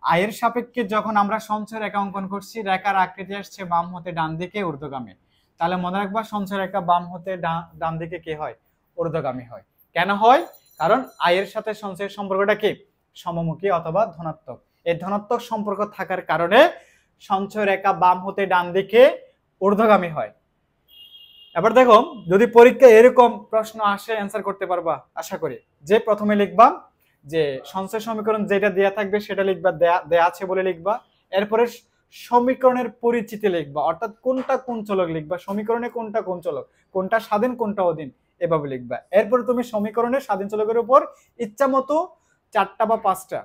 আয়ের সাপেক্ষে যখন আমরা সঞ্চয় রেখা অঙ্কন করছি, রেখার আকৃতি আসছে বাম হতে ডান দিকে ঊর্ধ্বগামী। তাহলে মনে রাখবা সঞ্চয় রেখা বাম হতে ডান দিকে কি হয়? ঊর্ধ্বগামী হয়। কেন হয়? কারণ আয়ের সাথে সঞ্চয়ের সম্পর্কটা কি? সমমুখী অথবা ধনাত্মক। এই ধনাত্মক সম্পর্ক থাকার কারণে সঞ্চয় রেখা বাম হতে ডান দিকে ঊর্ধ্বগামী হয়। এবার দেখো, যদি পরীক্ষায় এরকম প্রশ্ন আসে অ্যান্সার করতে পারবা আশা করি। যে প্রথমে লিখবা যে সঞ্চয় সমীকরণ যেটা দেয়া থাকবে সেটা লিখবা, দেয়া আছে বলে লিখবা। এরপরে সমীকরণের পরিচিতি লিখবা, অর্থাৎ কোনটা কোন চলক লিখবা, সমীকরণে কোনটা কোন চলক, কোনটা স্বাধীন কোনটা অধীন, এভাবে লিখবা। এরপর তুমি সমীকরণে স্বাধীন চলকের উপর ইচ্ছা মতো 4টা বা 5টা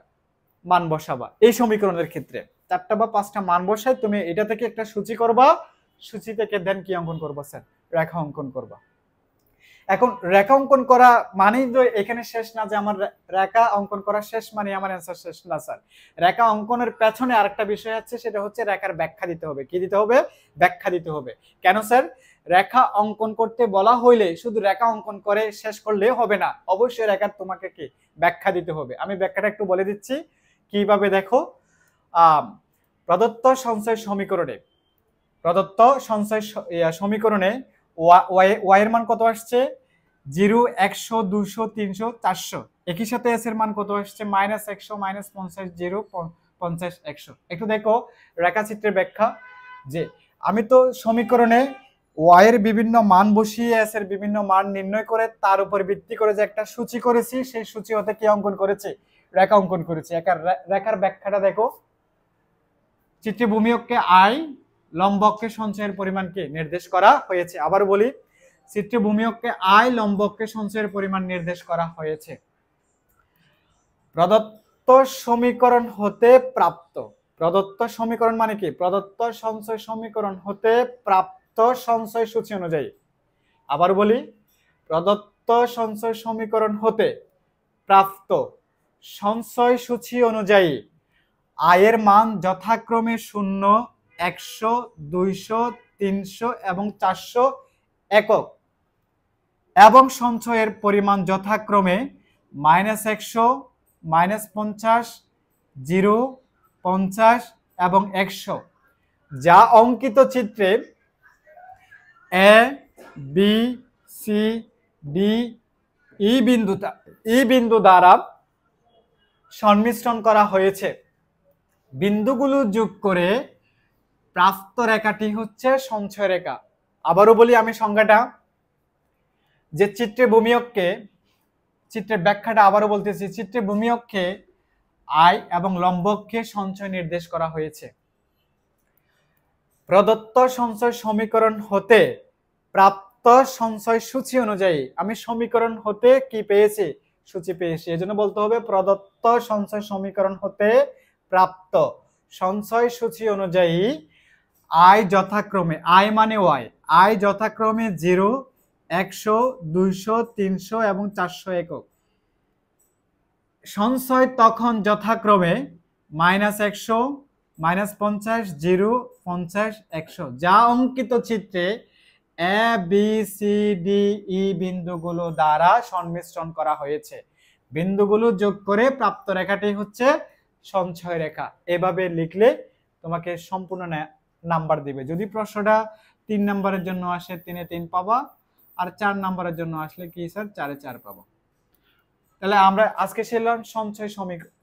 মান বসাবা। এই সমীকরণের ক্ষেত্রে 4টা বা 5টা মান বসাই তুমি এটা থেকে একটা সূচি করবা, সূচি থেকে দেন কি অঙ্কন করবা স্যার? রেখা অঙ্কন করবা। এখন রেখা অঙ্কন করা মানেই তো এখানে শেষ না, যে আমার রেখা অঙ্কন করা শেষ মানে আমার অ্যান্সার শেষ না স্যার। রেখা অঙ্কনের পেছনে আরেকটা বিষয় আছে, সেটা হচ্ছে রেখার ব্যাখ্যা দিতে হবে। কি দিতে হবে? ব্যাখ্যা দিতে হবে। কেন স্যার? রেখা অঙ্কন করতে বলা হইলে শুধু রেখা অঙ্কন করে শেষ করলে হবে না, অবশ্যই রেখার তোমাকে কি ব্যাখ্যা দিতে হবে। আমি ব্যাখ্যাটা একটু বলে দিচ্ছি কিভাবে। দেখো, প্রদত্ত সঞ্চয় সমীকরণে ওয়াই এর মান কত আসছে? 0, 100, 200, 300, 400। একই সাথে এস এর মান কত আসছে? -100, -50, 0, 50, 100। একটু দেখো রেখাচিত্রের ব্যাখ্যা, যে আমি তো সমীকরণে ওয়াই এর বিভিন্ন মান বসিয়ে এস এর বিভিন্ন মান নির্ণয় করে তার উপর ভিত্তি করে যে একটা সূচি করেছি, সেই সূচি হতে কি অঙ্কন করেছি? রেখা অঙ্কন করেছি। রেখার ব্যাখ্যাটা দেখো, চিত্রে ভূমিয়ককে আয়, লম্বককে সঞ্চয়ের পরিমাণকে নির্দেশ করা হয়েছে। আবার বলি, চিত্রে ভূমিয়ককে আয়, লম্বককে সঞ্চয়ের পরিমাণ নির্দেশ করা হয়েছে। প্রদত্ত সমীকরণ হতে প্রাপ্ত, প্রদত্ত সমীকরণ মানে কি? প্রদত্ত সঞ্চয় সমীকরণ হতে প্রাপ্ত সঞ্চয় সূচি অনুযায়ী। আবার বলি, প্রদত্ত সঞ্চয় সমীকরণ হতে প্রাপ্ত সঞ্চয় সূচি অনুযায়ী আয়ের মান যথাক্রমে 0, 100, 200, 300 এবং 400 একক, এবং সঞ্চয়ের পরিমাণ যথাক্রমে -100, -50, 0, 50 এবং 100, যা অঙ্কিত চিত্রে A B C D E বিন্দু দ্বারা সংমিশ্রণ করা হয়েছে। বিন্দুগুলো যোগ করে প্রাপ্ত রেখাটি হচ্ছে সঞ্চয় রেখা। আবারও বলি আমি সংজ্ঞাটা, যে চিত্রের ব্যাখ্যাটা আবারও বলতেছি, চিত্রে ভূমিয়ককে আয় এবং লম্বককে সঞ্চয় নির্দেশ করা হয়েছে। প্রদত্ত সঞ্চয় সমীকরণ হতে প্রাপ্ত সঞ্চয় সূচি অনুযায়ী, আমি সমীকরণ হতে কি পেয়েছি? সূচি পেয়েছি। এজন্য বলতে হবে প্রদত্ত সঞ্চয় সমীকরণ হতে প্রাপ্ত সঞ্চয় সূচি অনুযায়ী আয় যথাক্রমে, আয় মানে ওয়াই, আয় যথাক্রমে 0, 100, 200, 300 এবং 400 একক। সঞ্চয় তখন যথাক্রমে -100, -50, 0, 50, 100, যা অঙ্কিত চিত্রে A B C D E বিন্দুগুলো দ্বারা সংমিশ্রণ করা হয়েছে। বিন্দুগুলো যোগ করে প্রাপ্ত রেখাটি হচ্ছে সঞ্চয় রেখা। এভাবে লিখলে তোমাকে সম্পূর্ণ নাম্বার দিবে। যদি প্রশ্নটা 3 নাম্বারের জন্য আসে 3-এ 3 পাবা, আর 4 নাম্বারের জন্য আসলে কি স্যার 4-এ 4 পাবো। তাহলে আমরা আজকে শিখলাম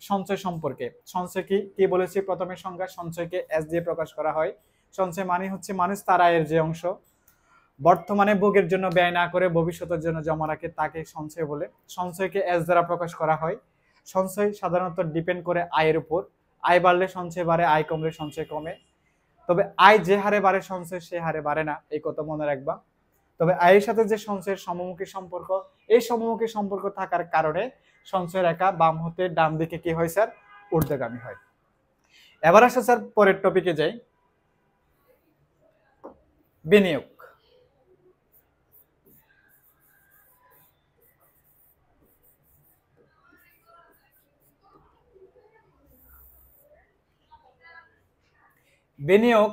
সঞ্চয় সম্পর্কে। সঞ্চয় কি কি বলেছি প্রথমে সংজ্ঞা, সঞ্চয়কে এস দিয়ে প্রকাশ করা হয়। সঞ্চয় মানে হচ্ছে মানুষ তার আয়ের যে অংশ বর্তমানে ভোগের জন্য ব্যয় না করে ভবিষ্যতের জন্য জমা রাখে তাকে সঞ্চয় বলে। সঞ্চয়কে এস দ্বারা প্রকাশ করা হয়। সঞ্চয় সাধারণত ডিপেন্ড করে আয়ের উপর। আয় বাড়লে সঞ্চয় বাড়ে, আয় কমলে সঞ্চয় কমে। তবে আয় যে হারে বাড়ে সঞ্চয় সে হারে বাড়ে না, এই কথা মনে রাখবা। তবে আয়ের সাথে যে সঞ্চয়ের সমমুখী সম্পর্ক, এই সমমুখী সম্পর্ক থাকার কারণে সঞ্চয় রেখা বাম হতে ডান দিকে কি হয় স্যার ঊর্ধ্বগামী হয়। এবার আসো স্যার পরের টপিকে যাই, বিনিয়োগ। বিনিয়োগ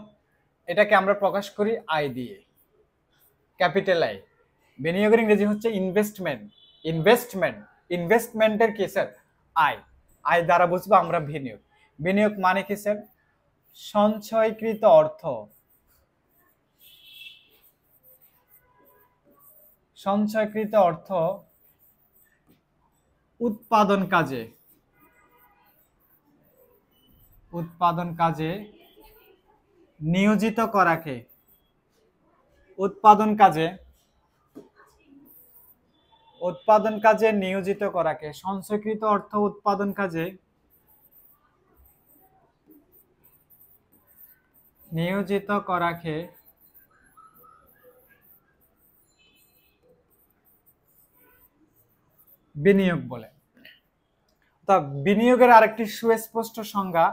এটাকে আমরা প্রকাশ করি আয় দিয়ে, ক্যাপিটাল আই। বিনিয়োগের ইংরেজি হচ্ছে ইনভেস্টমেন্ট। ইনভেস্টমেন্টের কি স্যার আয়। আয় দ্বারা বুঝবো আমরা বিনিয়োগ। বিনিয়োগ মানে কি স্যার সঞ্চয়কৃত অর্থ, সঞ্চয়কৃত অর্থ উৎপাদন কাজে নিয়োজিত করাকে, উৎপাদন কাজে নিয়োজিত করাকে, সঞ্চয়কৃত অর্থ উৎপাদন কাজে নিয়োজিত করাকে বিনিয়োগ বলে। তা বিনিয়োগের আরেকটি সুস্পষ্ট সংজ্ঞা,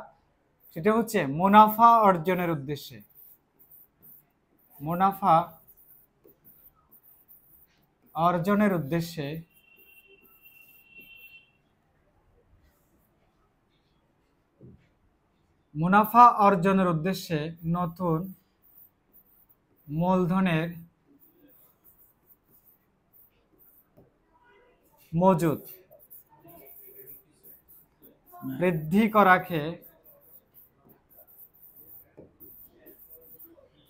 সেটা হচ্ছে মুনাফা অর্জনের উদ্দেশ্যে, মুনাফা অর্জনের উদ্দেশ্যে নতুন মূলধনের মজুদ বৃদ্ধি করাকে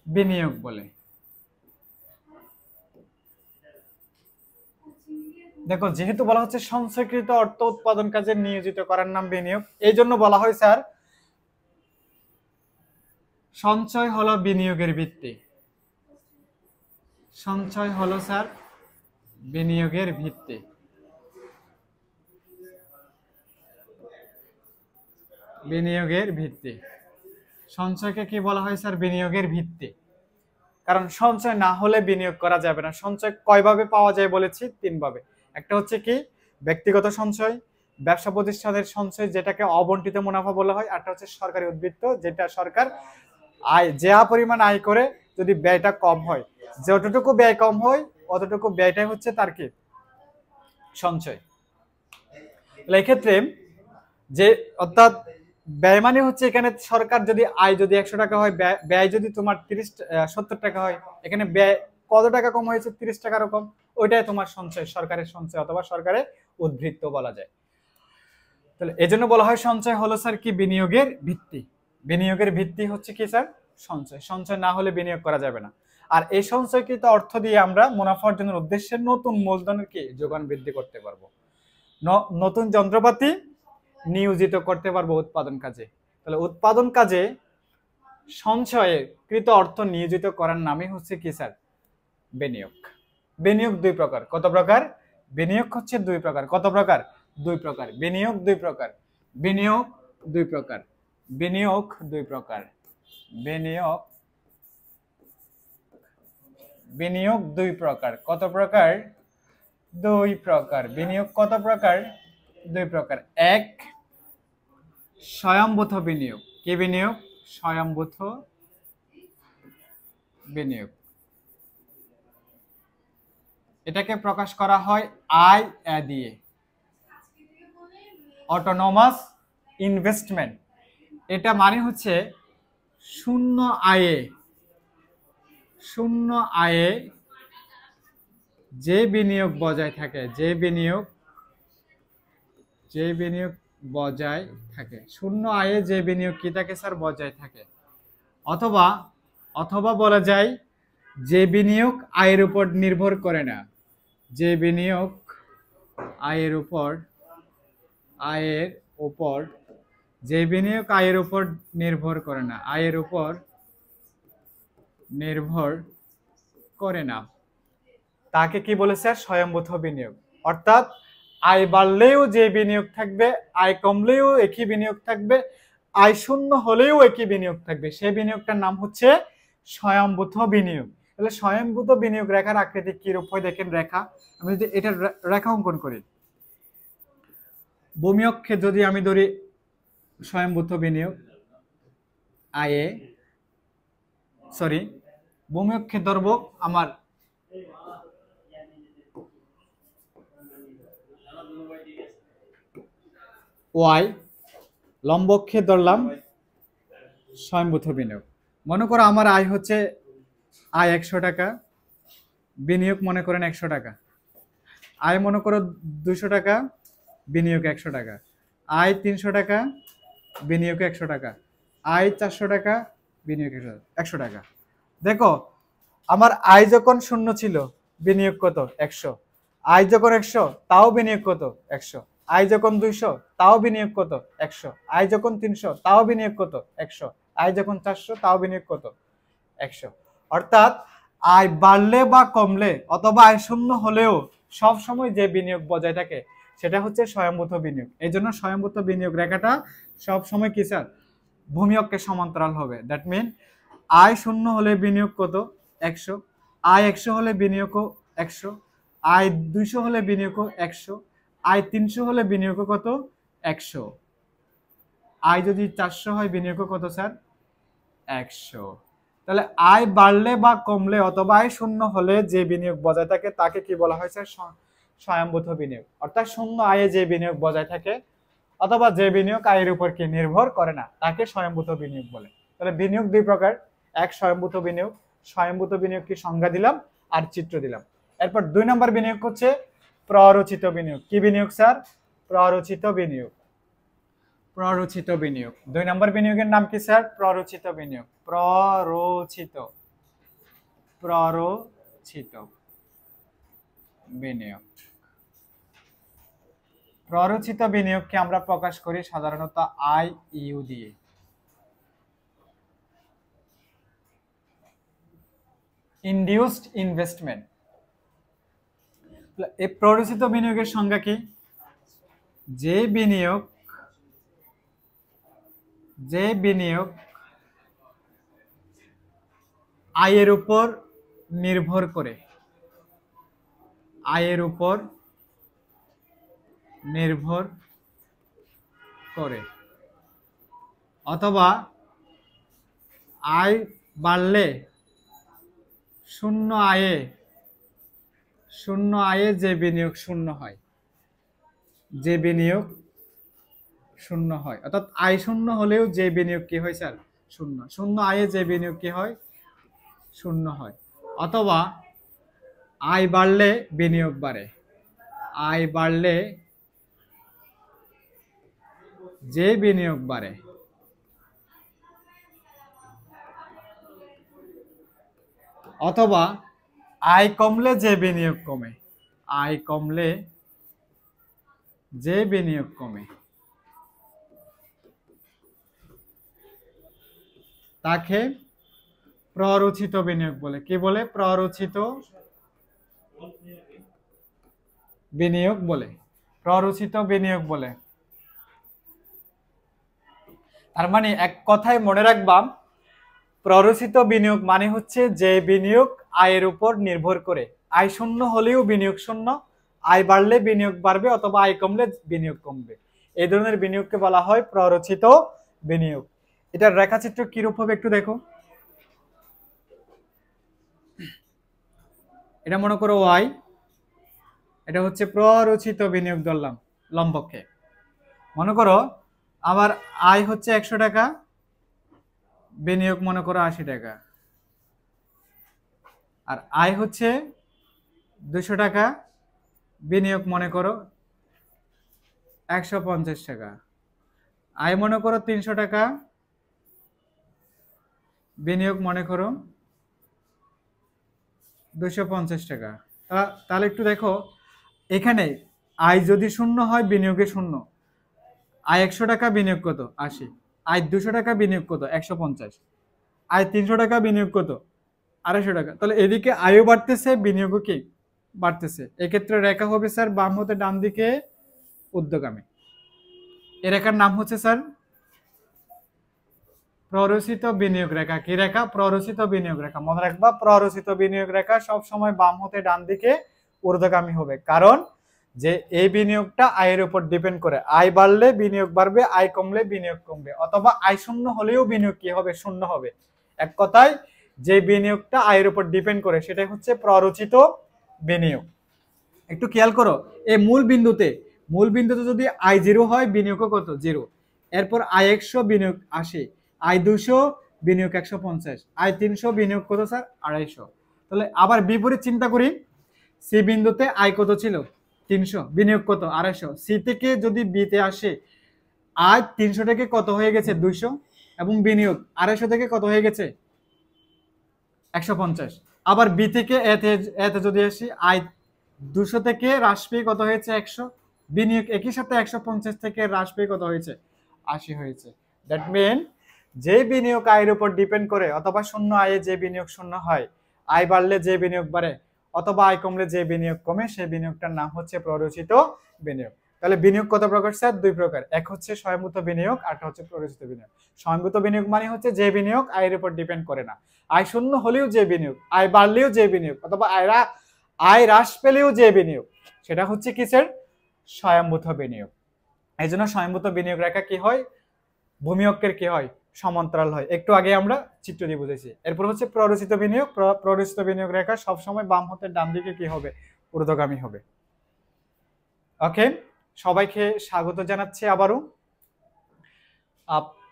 বিনিয়োগ বলে। দেখো যেহেতু বলা হচ্ছে সঞ্চয়কৃত অর্থ উৎপাদন কাজে নিয়োজিত করার নাম বিনিয়োগ, এই জন্য বলা হয় স্যার সঞ্চয় হলো বিনিয়োগের ভিত্তি। সঞ্চয় হলো স্যার বিনিয়োগের ভিত্তি। বিনিয়োগের ভিত্তি, সঞ্চয়কে কি বলা হয় স্যার বিনিয়োগের ভিত্তি। কারণ সঞ্চয় না হলে বিনিয়োগ করা যাবে না। সঞ্চয় কয়ভাবে পাওয়া যায় বলেছি, 3 ভাবে। একটা হচ্ছে কি ব্যক্তিগত সঞ্চয়, ব্যবসা প্রতিষ্ঠানের সঞ্চয় যেটাকে অবন্টিত মুনাফা বলা হয়, আরটা হচ্ছে সরকারি উদ্বৃত্ত যেটা সরকার আয় যা পরিমাণ আয় করে যদি ব্যয়টা কম হয়, যতটুকু ব্যয় কম হয় অতটুকু ব্যয়টাই হচ্ছে তার কি সঞ্চয়। এই ক্ষেত্রে যে অর্থাৎ ব্যয় মানে হচ্ছে এখানে সরকার যদি আয় যদি 100 টাকা হয়, ব্যয় যদি তোমার 70 টাকা হয়, এখানে ব্যয় কত টাকা কম হয়েছে 30 টাকা কম, ওইটাই তোমার সঞ্চয়, সরকারের সঞ্চয় অথবা সরকারের উদ্বৃত্ত বলা যায়। তাহলে এজন্য বলা হয় সঞ্চয় হলো স্যার কি বিনিয়োগের ভিত্তি। বিনিয়োগের ভিত্তি হচ্ছে কি স্যার সঞ্চয়। সঞ্চয় না হলে বিনিয়োগ করা যাবে না। আর এই সঞ্চয়কৃত অর্থ দিয়ে আমরা মুনাফা অর্জনের উদ্দেশ্যে নতুন মূলধনের কি যোগান বৃদ্ধি করতে পারবো, নতুন যন্ত্রপাতি নিয়োজিত করতে পারবো উৎপাদন কাজে। তাহলে উৎপাদন কাজে সঞ্চয়ে কৃত অর্থ নিয়োজিত করার নামই হচ্ছে কি স্যার বিনিয়োগ। বিনিয়োগ 2 প্রকার। কত প্রকার? বিনিয়োগ হচ্ছে 2 প্রকার। কত প্রকার? 2 প্রকার। বিনিয়োগ 2 প্রকার। বিনিয়োগ 2 প্রকার। বিনিয়োগ 2 প্রকার। বিনিয়োগ 2 প্রকার। কত প্রকার? 2 প্রকার। বিনিয়োগ কত প্রকার? 2 প্রকার। 1 স্বয়ংভূত বিনিয়োগ। কি বিনিয়োগ? স্বয়ংভূত বিনিয়োগ। এটাকে প্রকাশ করা হয় আয় দিয়ে, অটোনোমাস ইনভেস্টমেন্ট। এটা মানে হচ্ছে শূন্য আয়ে যে বিনিয়োগ বজায় থাকে, যে বিনিয়োগ বজায় থাকে, শূন্য আয়ে যে বিনিয়োগ কি থাকে স্যার বজায় থাকে, অথবা অথবা বলা যায় যে বিনিয়োগ আয়ের উপর নির্ভর করে না, যে বিনিয়োগ আয়ের উপর আয়ের উপর যে বিনিয়োগ আয়ের উপর নির্ভর করে না, আয়ের উপর নির্ভর করে না, তাকে কি বলে স্যার? স্বয়ংভূত বিনিয়োগ। অর্থাৎ আয় বাড়লেও যে বিনিয়োগ থাকবে, আয় কমলেও একই বিনিয়োগ থাকবে, আয় শূন্য হলেও একই বিনিয়োগ থাকবে, সেই বিনিয়োগটার নাম হচ্ছে স্বয়ংভূত বিনিয়োগ। তাহলে স্বয়ংভূত বিনিয়োগ রেখার আকৃতি কিরূপ হয় দেখেন। রেখা, আমি যদি এটা রেখা অঙ্কন করি, ভূমি অক্ষে যদি আমি ধরি স্বয়ংভূত বিনিয়োগ আয়ে, সরি, ভূমি অক্ষে ধরবো আমার ওয়াই, লম্ব অক্ষে ধরলাম স্বয়ংভূত বিনিয়োগ। মনে করো আমার আয় হচ্ছে আয় 100 টাকা, বিনিয়োগ মনে করেন 100 টাকা, আয় মনে করো 200 টাকা, বিনিয়োগ 100 টাকা, আয় 300 টাকা, বিনিয়োগ 100 টাকা, আয় 400 টাকা, বিনিয়োগ 100 টাকা। দেখো আমার আয় যখন শূন্য ছিল বিনিয়োগ কত? 100। আয় যখন 100 তাও বিনিয়োগ কত? 100। আয় যখন 200 তাও বিনিয়োগ কত? 100। আয় যখন 300 তাও বিনিয়োগ কত? 100। আয় যখন 400 তাও বিনিয়োগ কত? 100। অর্থাৎ আয় বাড়লে বা কমলে অথবা আয় শূন্য হলেও সব সময় যে বিনিয়োগ বজায় থাকে সেটা হচ্ছে স্বয়ংভূত বিনিয়োগ। এই জন্য স্বয়ংভূত বিনিয়োগ রেখাটা সব সময় কি স্যার? ভূমি অক্ষের সমান্তরাল হবে। দ্যাট মিন আয় শূন্য হলে বিনিয়োগ কত? 100। আয় 100 হলে বিনিয়োগ 100। আয় 200 হলে বিনিয়োগ 100। আয় 300 হলে বিনিয়োগ কত? 100। আয় যদি 400 হয় বিনিয়োগ কত স্যার? 100। তাহলে আয় বাড়লে বা কমলে অথবা আয় শূন্য হলে যে বিনিয়োগ বজায় থাকে তাকে কি বলা হয় স্যার? স্বয়ংভূত বিনিয়োগ। অর্থাৎ শূন্য আয়ে যে বিনিয়োগ বজায় থাকে অথবা যে বিনিয়োগ আয়ের উপর কি নির্ভর করে না তাকে স্বয়ংভূত বিনিয়োগ বলে। তাহলে বিনিয়োগ দুই প্রকার, এক স্বয়ংভূত বিনিয়োগ। স্বয়ংভূত বিনিয়োগ কি সংজ্ঞা দিলাম আর চিত্র দিলাম। এরপর 2 নম্বর বিনিয়োগ হচ্ছে প্ররোচিত বিনিয়োগ। কি বিনিয়োগ স্যার? প্ররোচিত বিনিয়োগ। প্ররোচিত বিনিয়োগ 2 নম্বর বিনিয়োগের নাম কি স্যার? প্ররোচিত বিনিয়োগ। প্ররোচিত প্ররোচিত বিনিয়োগ। প্ররোচিত বিনিয়োগকে আমরা প্রকাশ করি সাধারণত আইইউ দিয়ে। Induced investment. এই প্ররোচিত বিনিয়োগের সংজ্ঞা কি? যে বিনিয়োগ আয়ের উপর নির্ভর করে, আয়ের উপর নির্ভর করে অথবা আয় বাড়লে শূন্য আয়ে যে বিনিয়োগ শূন্য হয়, যে বিনিয়োগ শূন্য হয়। অর্থাৎ আয় শূন্য হলেও যে বিনিয়োগ কি হয় স্যার? শূন্য। শূন্য আয়ে যে বিনিয়োগ কি হয়? শূন্য হয়। অথবা আয় বাড়লে বিনিয়োগ বাড়ে, আয় বাড়লে যে বিনিয়োগ বাড়ে। অথবা আয় কমলে যে বিনিয়োগ কমে, আয় কমলে যে বিনিয়োগ কমে তাকে প্ররোচিত বিনিয়োগ বলে। কি বলে? প্ররোচিত বিনিয়োগ বলে। প্ররোচিত বিনিয়োগ বলে। তার মানে এক কথায় মনে রাখবা, প্ররোচিত বিনিয়োগ মানে হচ্ছে যে বিনিয়োগ আয়ের উপর নির্ভর করে। আয় শূন্য হলেও বিনিয়োগ শূন্য, আয় বাড়লে বিনিয়োগ বাড়বে অথবা আয় কমলে বিনিয়োগ কমবে। এই ধরনের বিনিয়োগকে বলা হয় প্ররোচিত বিনিয়োগ। এটার রেখাচিত্র কিরূপ হবে একটু দেখো। এটা মনে করো ওয়াই, এটা হচ্ছে প্ররোচিত বিনিয়োগ ধরলাম লম্বকে। মনে করো আমার আয় হচ্ছে 100 টাকা, বিনিয়োগ মনে করো 80 টাকা, আর আয় হচ্ছে 200 টাকা, বিনিয়োগ মনে করো 150 টাকা। আয় মনে করো 300 টাকা, বিনিয়োগ মনে করো 250 টাকা। তাহলে একটু দেখো, এখানে আয় যদি শূন্য হয় বিনিয়োগে শূন্য। আয় 100 টাকা, বিনিয়োগ কত? 80। আয় 200 টাকা, বিনিয়োগ কত? 150। আয় 300 টাকা, বিনিয়োগ কত? 250 টাকা। তাহলে এদিকে আয়ও বাড়তেছে, বিনিয়োগও কি বাড়তেছে। এক্ষেত্রে রেখা হবে স্যার বাম হতে ডান দিকে ঊর্ধ্বগামী। এ রেখার নাম হচ্ছে স্যার প্ররোচিত বিনিয়োগ রেখা। কি রেখা? প্ররোচিত বিনিয়োগ রেখা। মনে রাখবা, প্ররোচিত বিনিয়োগ রেখা সব সময় বাম হতে ডান দিকে ঊর্ধ্বগামী হবে, কারণ যে এই বিনিয়োগটা আয়ের উপর ডিপেন্ড করে। আয় বাড়লে বিনিয়োগ বাড়বে, আয় কমলে বিনিয়োগ কমবে, অথবা আয় শূন্য হলেও বিনিয়োগ কি হবে? শূন্য হবে। এক কথায় যে বিনিয়োগটা আয়ের উপর ডিপেন্ড করে সেটাই হচ্ছে প্ররোচিত বিনিয়োগ। একটু খেয়াল করো, এই মূল বিন্দুতে যদি আয় 0 হয়, বিনিয়োগও কত? 0। এরপর আয় 100, বিনিয়োগ 80। আয় 200, বিনিয়োগ 150। আয় 300, বিনিয়োগ কত স্যার? 250। তাহলে আবার বিপরীত চিন্তা করি, সি বিন্দুতে আয় কত ছিল? 300, বিনিয়োগ কত? 250। সি থেকে যদি বিতে আসে, আয় 300 থেকে কত হয়ে গেছে? 200, এবং বিনিয়োগ 250 থেকে কত হয়ে গেছে? 150। আবার বি থেকে এতে যদি আসি, আয় 200 থেকে হ্রাস পেয়ে কত হয়েছে? 100। বিনিয়োগ একই সাথে 150 থেকে হ্রাস পেয়ে কত হয়েছে? 80 হয়েছে। দ্যাট মিন যে বিনিয়োগ আয়ের উপর ডিপেন্ড করে, অথবা শূন্য আয়ে যে বিনিয়োগ শূন্য হয়, আয় বাড়লে যে বিনিয়োগ বাড়ে, অথবা আয় কমলে যে বিনিয়োগ কমে, সেই বিনিয়োগটার নাম হচ্ছে প্ররোচিত বিনিয়োগ। তাহলে বিনিয়োগ কত প্রকার স্যার? 2 প্রকার। এক হচ্ছে স্বয়ংভূত বিনিয়োগ, আরটা হচ্ছে প্ররোচিত বিনিয়োগ। স্বয়ংভূত বিনিয়োগ মানে হচ্ছে যে বিনিয়োগ আয়ের উপর ডিপেন্ড করে না। আয় শূন্য হলেও যে বিনিয়োগ, আয় বাড়লেও যে বিনিয়োগ, অথবা আয় হ্রাস পেলেও যে বিনিয়োগ, সেটা হচ্ছে কিসের? স্বয়ংভূত বিনিয়োগ। এই জন্য স্বয়ংভূত বিনিয়োগ রেখা কি হয়? ভূমি অক্ষের কি হয়? সমান্তরাল হয়। একটু আগে আমরা চিত্র দিয়ে বুঝেছি। এরপর হচ্ছে প্ররোচিত বিনিয়োগ। প্ররোচিত বিনিয়োগ রেখা সবসময় বাম হতে ডান দিকে কি হবে? ঊর্ধ্বগামী হবে। ওকে, সবাইকে স্বাগত জানাচ্ছি আবারও।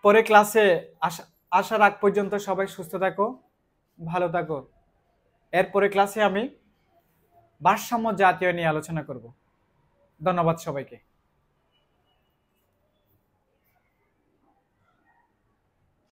পরে ক্লাসে আসার আগ পর্যন্ত সবাই সুস্থ থাকো, ভালো থাকো। এরপরে ক্লাসে আমি ভারসাম্য জাতীয় নিয়ে আলোচনা করব। ধন্যবাদ সবাইকে।